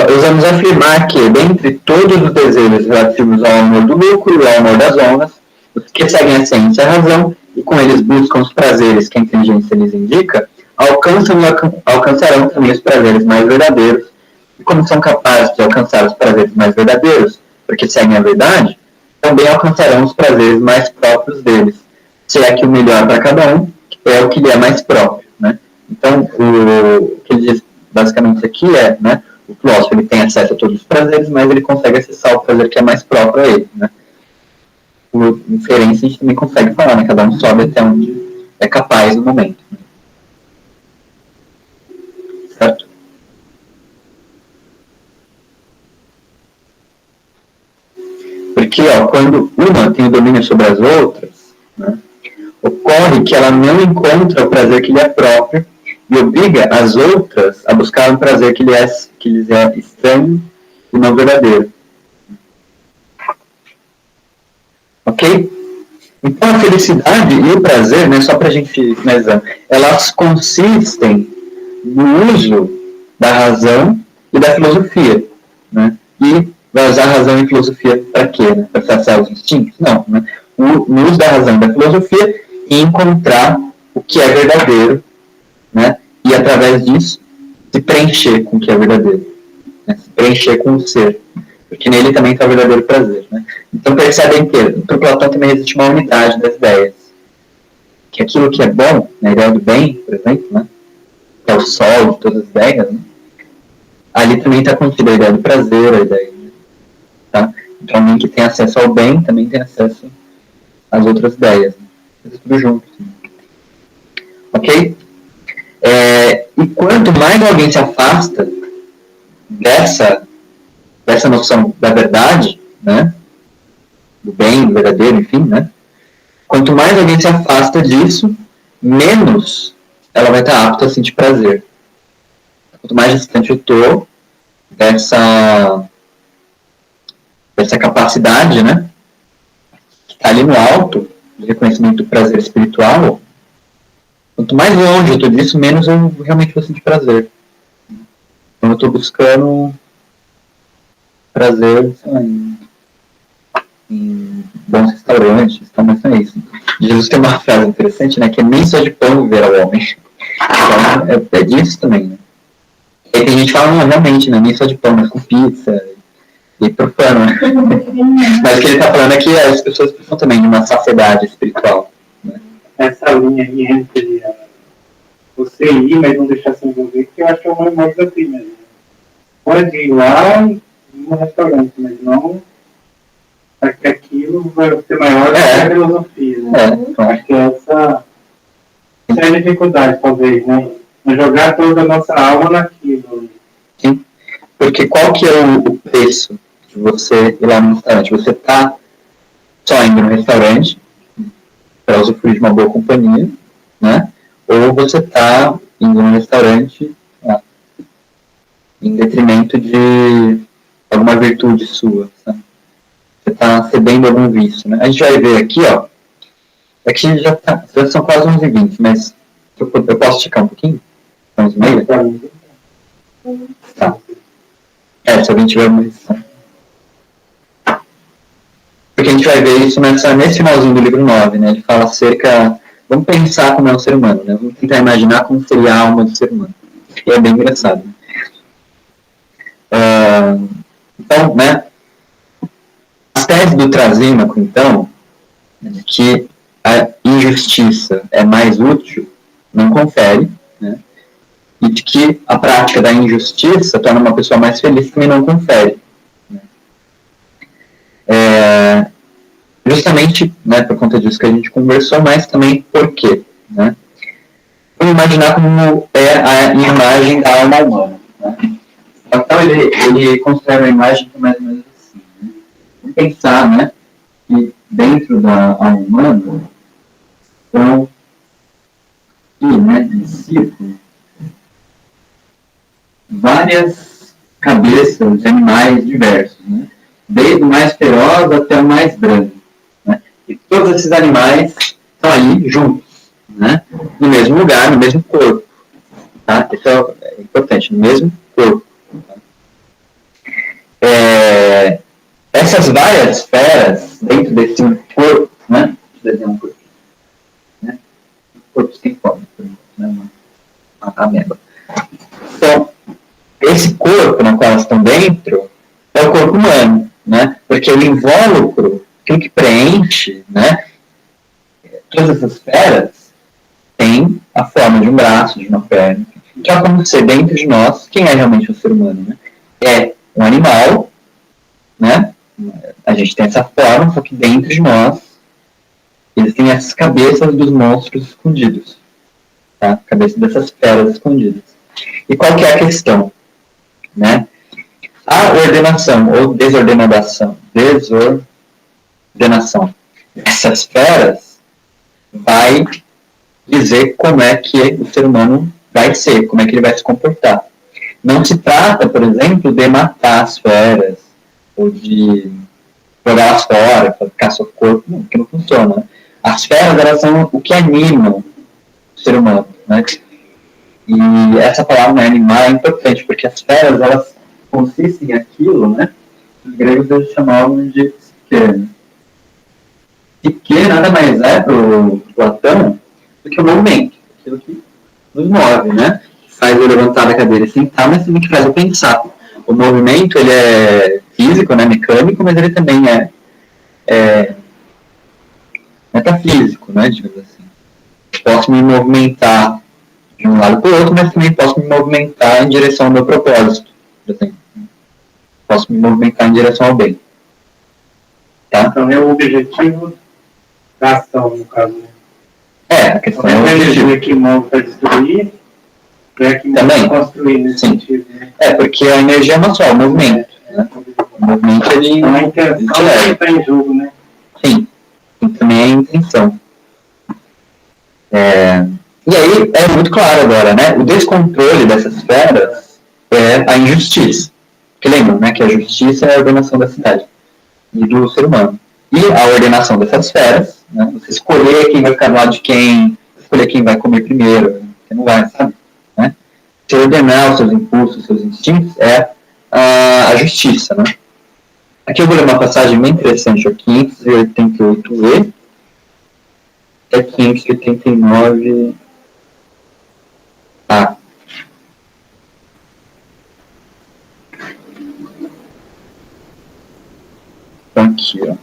Ousamos afirmar que, dentre todos os desejos relativos ao amor do lucro e ao amor das honras, os que seguem a ciência e a razão, e com eles buscam os prazeres que a inteligência lhes indica, alcançarão também os prazeres mais verdadeiros, e como são capazes de alcançar os prazeres mais verdadeiros, porque seguem a verdade, também alcançarão os prazeres mais próprios deles, se é que o melhor para cada um é o que lhe é mais próprio. Né? Então, o que ele diz basicamente aqui né, o filósofo ele tem acesso a todos os prazeres, mas ele consegue acessar o prazer que é mais próprio a ele. Né? Por inferência, a gente também consegue falar, né? Cada um sobe até onde é capaz no momento. Né? Certo? Porque quando uma tem o domínio sobre as outras, né, ocorre que ela não encontra o prazer que lhe é próprio e obriga as outras a buscar um prazer que lhes é estranho e não verdadeiro. Ok? Então a felicidade e o prazer, né, só para a gente finalizar, elas consistem no uso da razão e da filosofia. Né? E vai usar a razão e a filosofia para quê? Né? Para saciar os instintos? Não. Né? No uso da razão e da filosofia e encontrar o que é verdadeiro, né? E através disso se preencher com o que é verdadeiro, né? Se preencher com o ser, porque nele também está o verdadeiro prazer. Né? Então percebem que para Platão também existe uma unidade das ideias, que aquilo que é bom, na ideia do bem, por exemplo, né? Que é o sol de todas as ideias, né? Ali também está contida a ideia do prazer, a ideia, né? Tá? Então alguém que tem acesso ao bem também tem acesso às outras ideias, né? Tudo junto. Né? Ok? E quanto mais alguém se afasta dessa noção da verdade, né, do bem, do verdadeiro, enfim, né, quanto mais alguém se afasta disso, menos ela vai estar apta a sentir prazer. Quanto mais distante eu estou dessa capacidade, né, que está ali no alto, de reconhecimento do prazer espiritual, quanto mais longe eu estou disso, menos eu realmente vou sentir prazer. Então eu estou buscando prazer, sei lá, em bons restaurantes, então, mas não é isso. Jesus tem uma frase interessante, né, que é nem só de pão viver ao homem. Então é disso também, né. E aí tem gente que fala, não, realmente, né, nem só de pão, mas com pizza, e profano, né. Mas o que ele está falando é que as pessoas precisam também de uma saciedade espiritual. Né? Essa linha aí entre você ir, mas não deixar se envolver, que eu acho que é o mais desafio mesmo. Pode ir lá no restaurante, mas não para que aquilo vai ser maior do que a filosofia. Né? Acho que essa é a dificuldade, talvez, né? Jogar toda a nossa alma naquilo. Sim, porque qual que é o preço de você ir lá no restaurante? Você está só indo no restaurante para usufruir de uma boa companhia, né? ou você está indo num restaurante em detrimento de alguma virtude sua, sabe? Você está cedendo algum vício, né? A gente vai ver aqui, ó, aqui já são quase 11h20, mas eu posso esticar um pouquinho? 11h30? Tá. Se alguém tiver uma edição. Porque a gente vai ver isso nesse finalzinho do livro 9, né? Ele fala acerca... Vamos pensar como é o ser humano, né? Vamos tentar imaginar como seria a alma do ser humano. E é bem engraçado. Então, né? As teses do Trasímaco, então, que a injustiça é mais útil, não confere, né? E de que a prática da injustiça torna uma pessoa mais feliz também não confere. Né? Justamente, né, por conta disso que a gente conversou, mas também por quê? Né? Vamos imaginar como é a imagem da alma humana. Né? Então ele constrói uma imagem que é mais ou menos assim. Né? Vamos pensar, né, que dentro da alma humana são em círculo várias cabeças de animais diversos, né? Desde o mais feroz até o mais brando. Né? E todos esses animais estão ali juntos, né? No mesmo lugar, no mesmo corpo. Tá? Isso é importante, no mesmo corpo. Tá? Essas várias esferas dentro desse corpo, né? Desenhar um corpo, né? Um corpo sem forma, né? Uma ameba. Então, esse corpo no qual elas estão dentro é o corpo humano, né? Porque o invólucro, aquilo que preenche, né, todas essas esferas, tem a forma de um braço, de uma perna, que é como ser dentro de nós, quem é realmente o ser humano, né? É um animal, né? A gente tem essa forma, só que dentro de nós existem essas cabeças dos monstros escondidos, tá? Cabeça dessas feras escondidas. E qual que é a questão? Né? A ordenação ou desordenação dessas feras vai dizer como é que o ser humano vai ser, como é que ele vai se comportar. Não se trata, por exemplo, de matar as feras ou de jogá-las fora, para ficar seu corpo, não, que não funciona. Né? As feras, elas são o que animam o ser humano. Né? E essa palavra, né, animar, é importante, porque as feras, elas consistem em aquilo, né? Os gregos eles chamavam de psique. Psique nada mais é, para o Platão, do que o movimento, aquilo que nos move, né? Faz eu levantar da cadeira e sentar, mas também que faz eu pensar. O movimento, ele é físico, né, mecânico, mas ele também é metafísico, né, digamos assim. Posso me movimentar de um lado para o outro, mas também posso me movimentar em direção ao meu propósito. Por exemplo. Posso me movimentar em direção ao bem. Tá? Então é o objetivo da ação, no caso. A questão é o objetivo. É que move para destruir, é que move para construir nesse sentido. Né? Porque a energia é uma só, o movimento. Né? O movimento, ele... Então a intenção está em jogo, né? Sim. E também a intenção. E aí, é muito claro agora, né? O descontrole dessas esferas é a injustiça. Porque lembram, né? Que a justiça é a ordenação da cidade e do ser humano. E a ordenação dessas esferas, né? Você escolher quem vai ficar do lado de quem, escolher quem vai comer primeiro, quem não vai, sabe? Né? Você ordenar os seus impulsos, os seus instintos, é a justiça, né? Aqui eu vou ler uma passagem bem interessante, o 588e até 589. Então aqui, ó.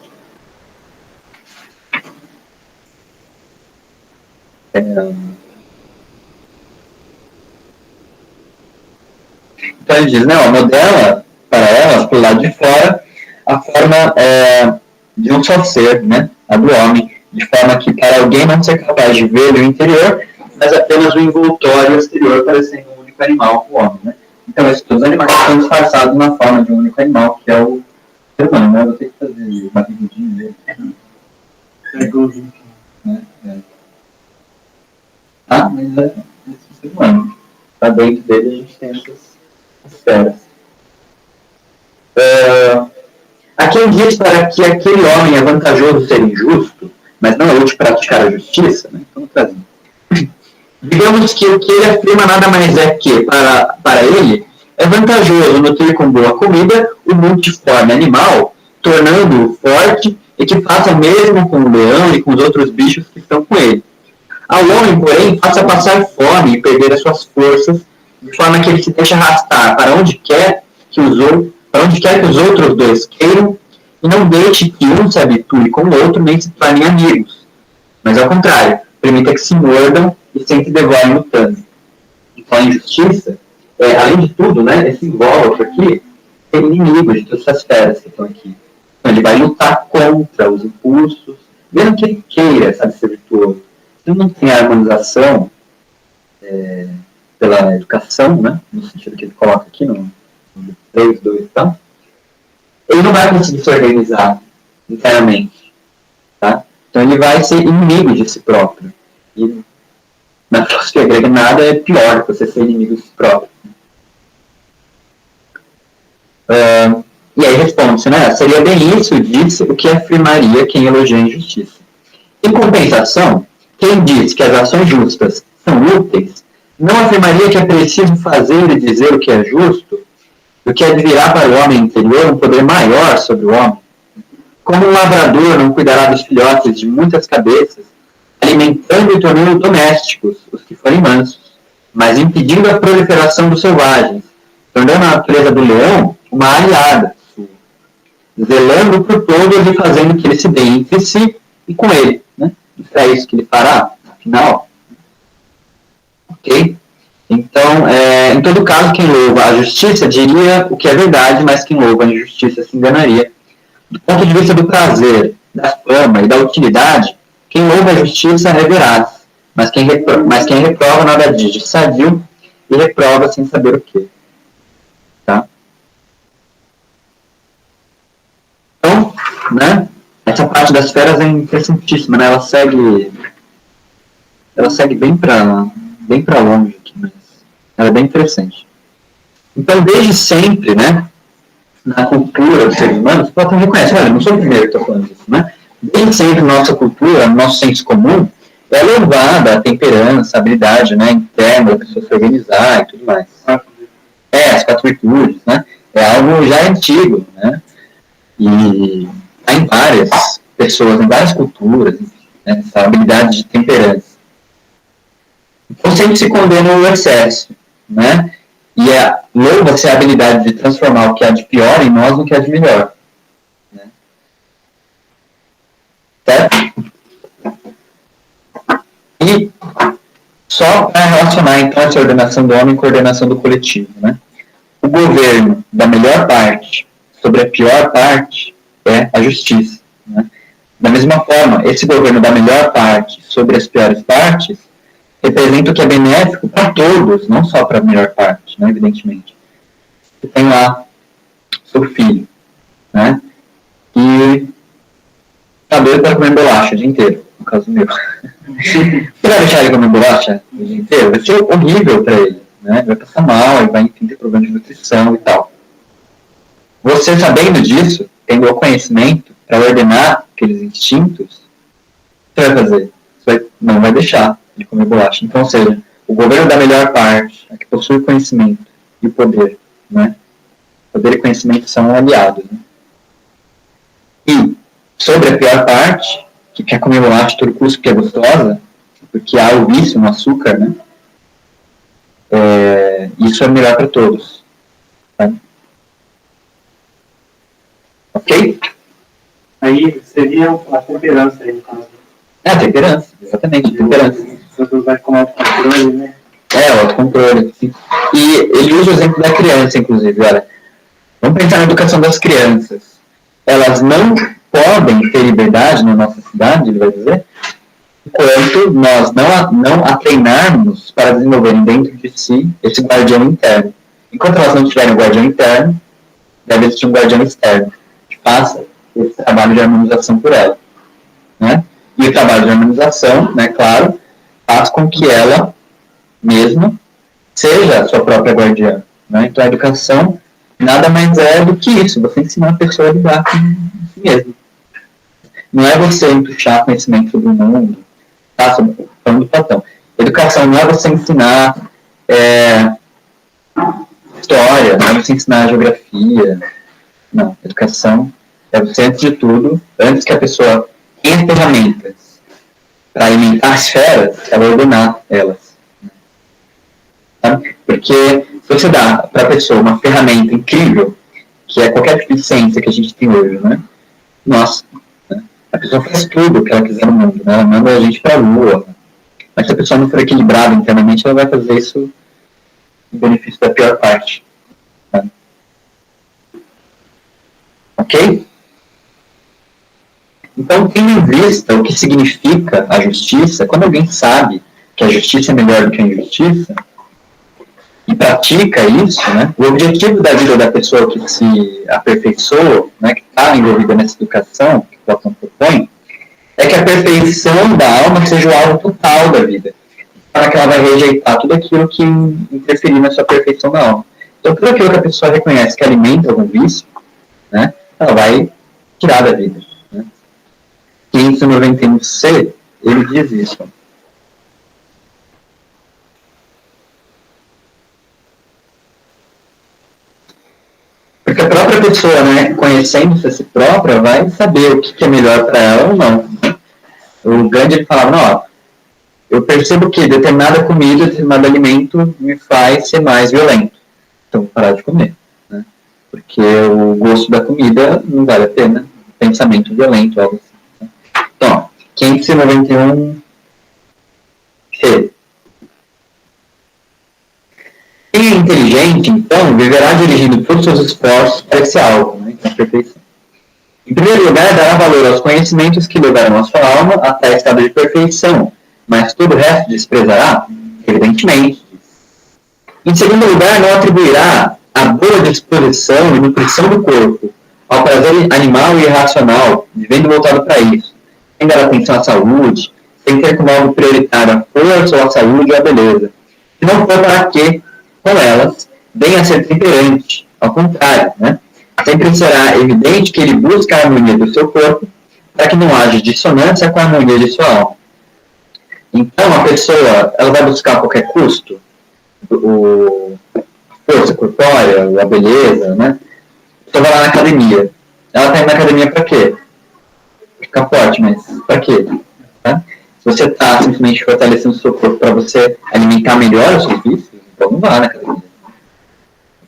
Então ele diz, não, modela para elas, pelo lado de fora, a forma de um só ser, né, a do homem, de forma que para alguém não ser capaz de ver o interior, mas apenas o envoltório exterior parecendo um único animal, o homem, né. Então esses todos os animais estão disfarçados na forma de um único animal, que é o ser humano, né, eu vou ter que fazer uma rigidinha dele. tá? Mas é esse ser humano. Tá dentro dele a gente tem essas esferas. Há quem diz para que aquele homem é vantajoso ser injusto, mas não é útil praticar a justiça, né? Então, trazendo. Digamos que o que ele afirma nada mais é que, para ele, é vantajoso nutrir com boa comida o multiforme animal, tornando-o forte e que faça o mesmo com o leão e com os outros bichos que estão com ele. Ao homem, porém, faça passar fome e perder as suas forças, de forma que ele se deixe arrastar para onde quer que os outros dois queiram, e não deixe que um se habitue com o outro nem se tornem amigos. Mas, ao contrário, permita que se mordam e sempre devorem lutando. Então, a injustiça, além de tudo, né, esse invólucro aqui tem inimigos de todas essas feras que estão aqui. Então, ele vai lutar contra os impulsos, mesmo que ele queira, sabe, ser virtuoso. Ele não tem a harmonização pela educação, né, no sentido que ele coloca aqui no 3, 2 e tal, ele não vai conseguir se organizar internamente. Tá? Então, ele vai ser inimigo de si próprio. E na filosofia grega nada é pior que você ser inimigo de si próprio. E aí responde-se, né? Seria bem isso, disse, o que afirmaria quem elogia a injustiça. Em compensação, quem diz que as ações justas são úteis, não afirmaria que é preciso fazer e dizer o que é justo, o que advirá para o homem interior um poder maior sobre o homem. Como um lavrador não cuidará dos filhotes de muitas cabeças, alimentando e tornando domésticos os que forem mansos, mas impedindo a proliferação dos selvagens, tornando a natureza do leão uma aliada sua, zelando por todos e fazendo que ele se dê entre si e com ele. Né? É isso que ele fará, afinal. Ok? Então, em todo caso, quem louva a justiça diria o que é verdade, mas quem louva a injustiça se enganaria. Do ponto de vista do prazer, da fama e da utilidade, quem louva a justiça é veraz, mas quem reprova nada diz de sadio e reprova sem saber o que. Tá? Então, né, essa parte das feras é interessantíssima, né? Ela segue bem para longe aqui, mas ela é bem interessante. Então, desde sempre, né, na cultura dos seres humanos, Platão reconhece, olha, não sou o primeiro que estou falando disso, né? Desde sempre na nossa cultura, no nosso senso comum, é louvada a temperança, a habilidade, né, interna da pessoa se organizar e tudo mais. As 4 virtudes, né? É algo já antigo, né? E há em várias pessoas, em várias culturas, né, essa habilidade de temperança. Então sempre se condena o excesso, né? E louva-se a habilidade de transformar o que há de pior em nós no que há de melhor. Né? Certo? E só para relacionar, então, essa ordenação do homem com a ordenação do coletivo. Né? O governo da melhor parte sobre a pior parte é a justiça. Né? Da mesma forma, esse governo da melhor parte sobre as piores partes representa o que é benéfico para todos, não só para a melhor parte, né, evidentemente. Você tem lá seu filho, né, e está doido para comer bolacha o dia inteiro, no caso meu. Você vai deixar ele comer bolacha o dia inteiro? Vai ser horrível para ele, né, vai passar mal, ele vai, enfim, ter problemas de nutrição e tal. Você, sabendo disso, tendo o conhecimento para ordenar aqueles instintos, o que você vai fazer? Você não vai deixar de comer bolacha. Então, ou seja, o governo da melhor parte, a que possui o conhecimento e o poder, né? Poder e conhecimento são aliados, né? E sobre a pior parte, que quer comer bolacha a todo custo porque é gostosa, porque há o vício no açúcar, né? Isso é melhor para todos. Tá? Ok? Aí seria a temperança aí, no caso. A temperança, exatamente, temperança. Você vai com autocontrole, né? O autocontrole. Sim. E ele usa o exemplo da criança, inclusive. Olha, vamos pensar na educação das crianças. Elas não podem ter liberdade na nossa cidade, ele vai dizer, enquanto nós não a treinarmos para desenvolverem dentro de si esse guardião interno. Enquanto elas não tiverem um guardião interno, deve existir um guardião externo, que faça esse trabalho de harmonização por ela. Né? E o trabalho de harmonização, né, claro, faz com que ela mesma seja a sua própria guardiã. Né? Então, a educação nada mais é do que isso, você ensinar a pessoa a lidar com si mesma. Não é você empuxar conhecimento do mundo, tá? Falando do Platão. Educação não é você ensinar história, não é você ensinar geografia. Não, educação é você, antes de tudo, antes que a pessoa tenha ferramentas para alimentar as feras, ela ordenar elas. Tá? Porque se você dá para a pessoa uma ferramenta incrível, que é qualquer tipo de ciência que a gente tem hoje, né? Nossa, né? A pessoa faz tudo o que ela quiser no mundo, né? Ela manda a gente para a lua. Mas se a pessoa não for equilibrada internamente, ela vai fazer isso em benefício da pior parte. Tá? Ok? Então, tendo em vista o que significa a justiça, quando alguém sabe que a justiça é melhor do que a injustiça, e pratica isso, né, o objetivo da vida da pessoa que se aperfeiçoa, né, que está envolvida nessa educação, que Platão propõe, é que a perfeição da alma seja o alvo total da vida, para que ela vai rejeitar tudo aquilo que interferir na sua perfeição da alma. Então, tudo aquilo que a pessoa reconhece que alimenta algum vício, né, ela vai tirar da vida. 591C, ele diz isso. Porque a própria pessoa, né, conhecendo-se a si própria, vai saber o que é melhor para ela ou não. O Gandhi ele falava, não, eu percebo que determinada comida, determinado alimento me faz ser mais violento. Então, vou parar de comer. Né? Porque o gosto da comida não vale a pena. Pensamento violento, algo assim. Então, 591 C. Quem é inteligente, então, viverá dirigindo todos os seus esforços para esse alvo, né, que é a perfeição. Em primeiro lugar, dará valor aos conhecimentos que levarão a sua alma até estado de perfeição, mas todo o resto desprezará? Evidentemente. Em segundo lugar, não atribuirá a boa disposição e nutrição do corpo ao prazer animal e irracional, vivendo voltado para isso, sem dar atenção à saúde, sem ter como algo prioritário a força ou a saúde ou a beleza. Se não for para que, com elas, venha a ser temperante, ao contrário, né? Sempre será evidente que ele busca a harmonia do seu corpo para que não haja dissonância com a harmonia de sua alma. Então, a pessoa ela vai buscar a qualquer custo a força corpórea, a beleza, né? Então, vai lá na academia. Ela está indo na academia para quê? Ficar forte, mas para quê? Tá? Se você está simplesmente fortalecendo o seu corpo para você alimentar melhor os seus vícios, então não vá na academia.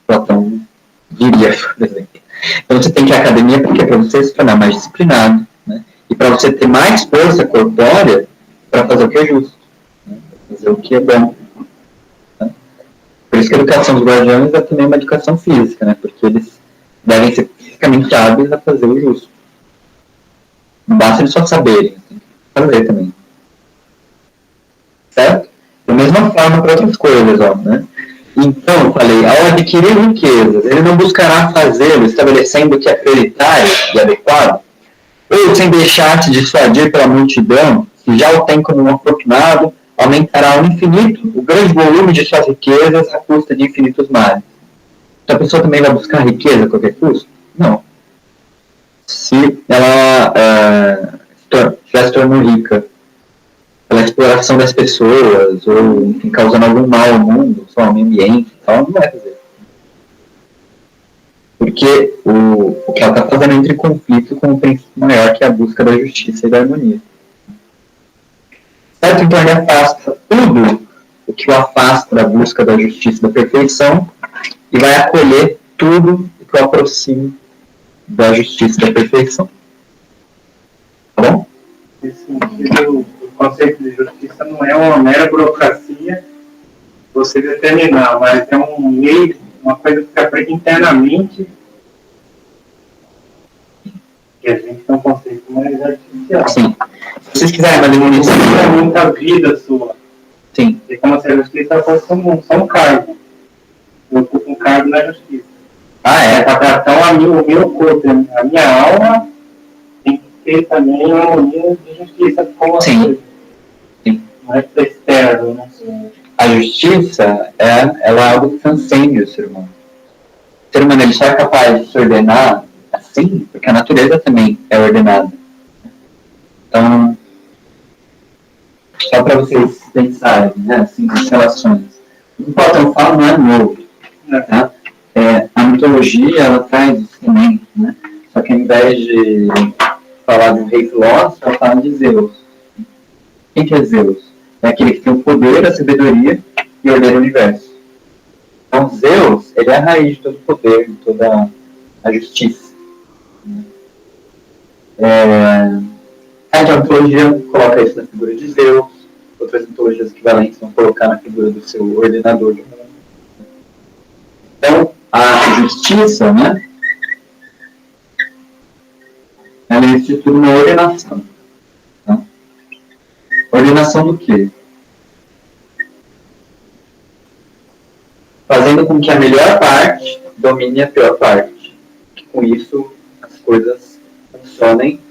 Platão diria, por exemplo. Então você tem que ir à academia porque para você se tornar mais disciplinado, né? E para você ter mais força corpórea para fazer o que é justo, né? Fazer o que é bom. Né? Por isso que a educação dos guardiões é também uma educação física, né? Porque eles devem ser fisicamente hábeis a fazer o justo. Não basta eles só saberem, tem que fazer também. Certo? Da mesma forma para outras coisas, ó, né? Então, falei, ao adquirir riquezas, ele não buscará fazê-lo estabelecendo o que é prioritário e adequado, ou sem deixar-se dissuadir pela multidão, que já o tem como um afortunado, aumentará ao infinito o grande volume de suas riquezas à custa de infinitos males. Então, a pessoa também vai buscar riqueza a qualquer custo? Não. Se ela já se tornou rica pela exploração das pessoas, ou enfim, causando algum mal ao mundo, só ao meio ambiente e tal, não vai fazer. Porque o que ela está fazendo entra em conflito com o princípio maior, que é a busca da justiça e da harmonia. Certo? Então ele afasta tudo o que o afasta da busca da justiça e da perfeição e vai acolher tudo o que o aproxima da justiça e da perfeição. Tá bom? Nesse sentido, o conceito de justiça não é uma mera burocracia você determinar, mas é um meio, uma coisa que fica feita internamente, que a gente tem um conceito mais artificial. Sim. Se vocês quiserem uma definição... É muita vida sua. Sim. E como se a justiça fosse só um cargo. Eu ocupo um cargo na justiça. Ah, é? Então, o meu corpo, a minha alma, tem que ter também uma harmonia de justiça com a Sim. Sim. Não é externo, né? A justiça, ela é algo que transcende o ser humano. O ser humano ele só é capaz de se ordenar assim, porque a natureza também é ordenada. Então, só para vocês pensarem, né, assim, as relações. O que o Platão fala não é novo. Tá? A mitologia, ela traz isso também, né? Só que ao invés de falar de um rei filósofo, ela fala de Zeus. Quem que é Zeus? É aquele que tem o poder, a sabedoria e ordena o universo. Então, Zeus, ele é a raiz de todo o poder, de toda a justiça. A mitologia coloca isso na figura de Zeus, outras mitologias equivalentes vão colocar na figura do seu ordenador de mundo. Então, a justiça, né, ela institui uma ordenação. Tá? Ordenação do quê? Fazendo com que a melhor parte domine a pior parte. Que com isso as coisas funcionem.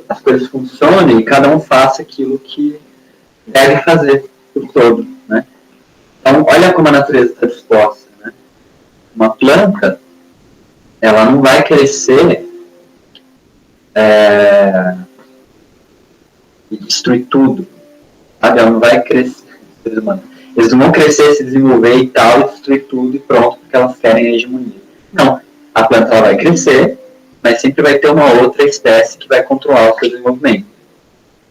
As coisas funcionem e cada um faça aquilo que deve fazer por todo. Né? Então, olha como a natureza está disposta. Né? Uma planta, ela não vai crescer e destruir tudo. Sabe? Ela não vai crescer. Eles não vão crescer, se desenvolver e tal, e destruir tudo e pronto, porque elas querem a hegemonia. Não. A planta ela vai crescer, mas sempre vai ter uma outra espécie que vai controlar o seu desenvolvimento.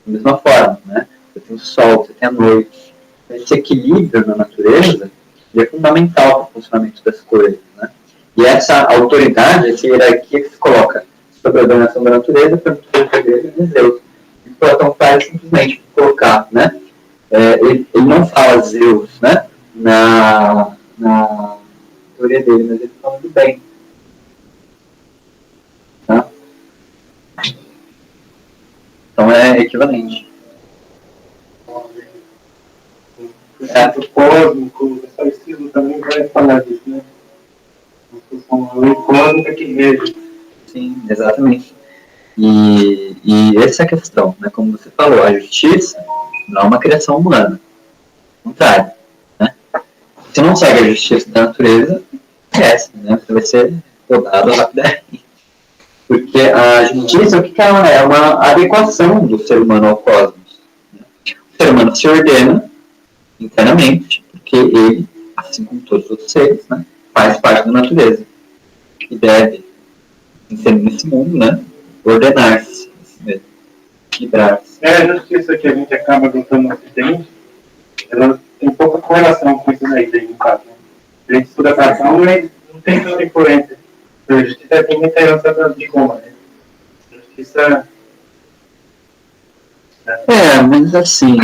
Da mesma forma, né? Você tem o sol, você tem a noite. Esse equilíbrio na natureza é fundamental para o funcionamento das coisas. Né? E essa autoridade, essa hierarquia que se coloca sobre a dominação da natureza, para a natureza dele é Zeus. E o Platão faz simplesmente colocar, né? Ele não fala Zeus, né? Na teoria dele, mas ele fala do bem. Tá? Então é equivalente. O cósmico, o estoicismo também vai falar disso, né? O cósmico que rege. Sim, exatamente. E essa é a questão, né? Como você falou, a justiça não é uma criação humana. Ao contrário. Né? Se não segue a justiça da natureza, esquece, né? Você vai ser rodado rapidamente. Porque a justiça, o que ela é? É uma adequação do ser humano ao cosmos. O ser humano se ordena internamente, porque ele, assim como todos os outros seres, né, faz parte da natureza. E deve, inserido nesse mundo, né, ordenar-se, equilibrar-se. A justiça que a gente acaba adotando no Ocidente, ela tem pouca correlação com isso daí, no caso. A gente estuda a razão, mas não tem tanta influência. A justiça tem muita herança de Roma, né? A justiça... Mas assim,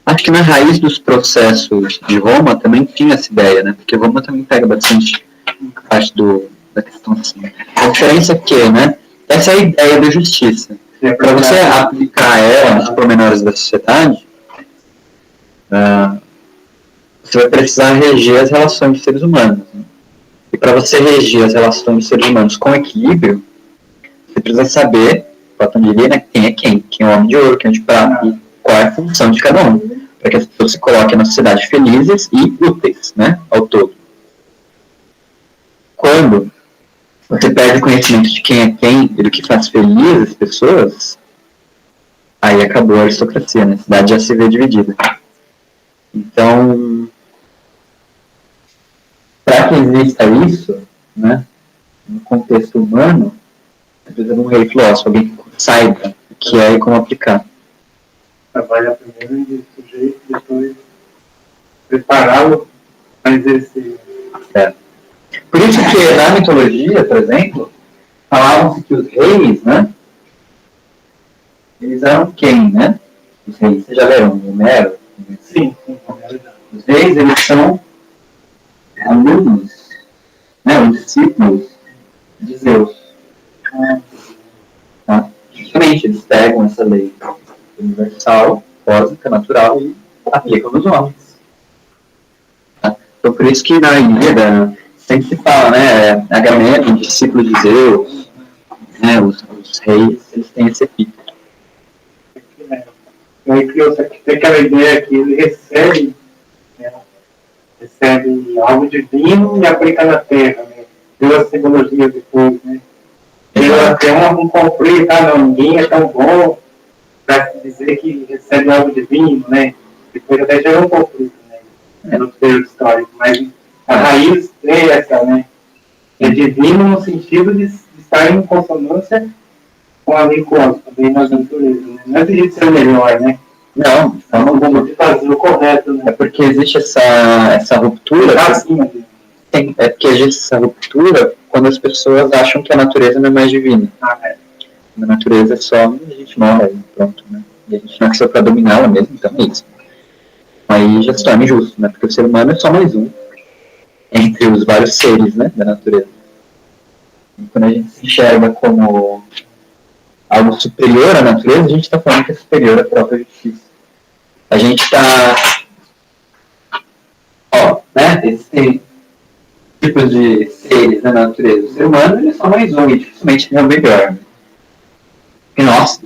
acho que na raiz dos processos de Roma também tinha essa ideia, né? Porque Roma também pega bastante parte da questão assim. A diferença é que, né? Essa é a ideia da justiça. Para você aplicar ela nos pormenores da sociedade, você vai precisar reger as relações dos seres humanos. Né? E para você reger as relações dos seres humanos com equilíbrio, você precisa saber, Platão diria, né, quem é o homem de ouro, quem é o de prata, e qual é a função de cada um, para que as pessoas se coloquem na sociedade felizes e úteis, né, ao todo. Quando você perde o conhecimento de quem é quem e do que faz feliz as pessoas, aí acabou a aristocracia, né, a cidade já se vê dividida. Então, para que exista isso, né, no contexto humano, precisa de um rei filósofo, alguém que saiba o que é e como aplicar. Trabalhar primeiro de sujeito, depois prepará-lo para exercer. Por isso que na mitologia, por exemplo, falavam-se que os reis, né, eles eram quem, né? Os reis, vocês já leram Homero? Sim. Os reis, eles são alunos, né, os discípulos de Zeus. Tá? Justamente, eles pegam essa lei universal, cósmica, natural e aplicam nos homens. Tá? Então, por isso que na Ilíada sempre se fala, né, Agamemnon, discípulo de Zeus, né, os os reis, eles têm esse epíteto. E aí criou-se aquela ideia que ele recebe, né, recebe algo divino e aplica na Terra, né? Duas simbologias depois, né? Ele tem um conflito, não, ninguém é tão bom para dizer que recebe algo divino, né? Depois até gerou um conflito, né? No período histórico, mas a raiz é essa, né? É divino no sentido de estar em consonância com a lei cósmica, bem nas naturezas, né? Não é de ser melhor, né? Não, é uma forma de fazer o correto, né? É porque existe essa ruptura. É porque existe essa ruptura quando as pessoas acham que a natureza não é mais divina. A natureza é só a gente morre, pronto, né? E a gente nasceu para dominá-la mesmo, então é isso. Aí já se torna injusto, né? Porque o ser humano é só mais um entre os vários seres, né, da natureza. E quando a gente se enxerga como algo superior à natureza, a gente está falando que é superior à própria justiça. A gente está... né, existem tipos de seres na natureza. O ser humano ele é só mais um, e dificilmente é o melhor. Né? E nós,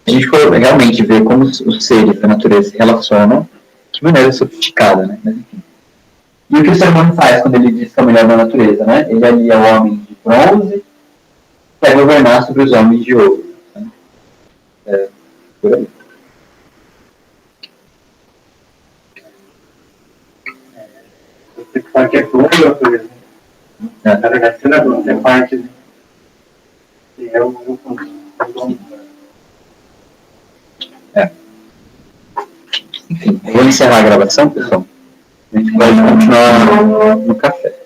a gente for realmente ver como os seres da natureza se relacionam, que maneira sofisticada, né? Mas, enfim. E o que o ser humano faz quando ele diz que é o melhor da natureza, né? Ele alia o homem de bronze para governar sobre os homens de ouro. Né? Por aí. Você fala que é bom da natureza. Na verdade, você não é bom, você é parte, né? E é o bom. Enfim, vou encerrar a gravação, pessoal. A gente pode continuar no café.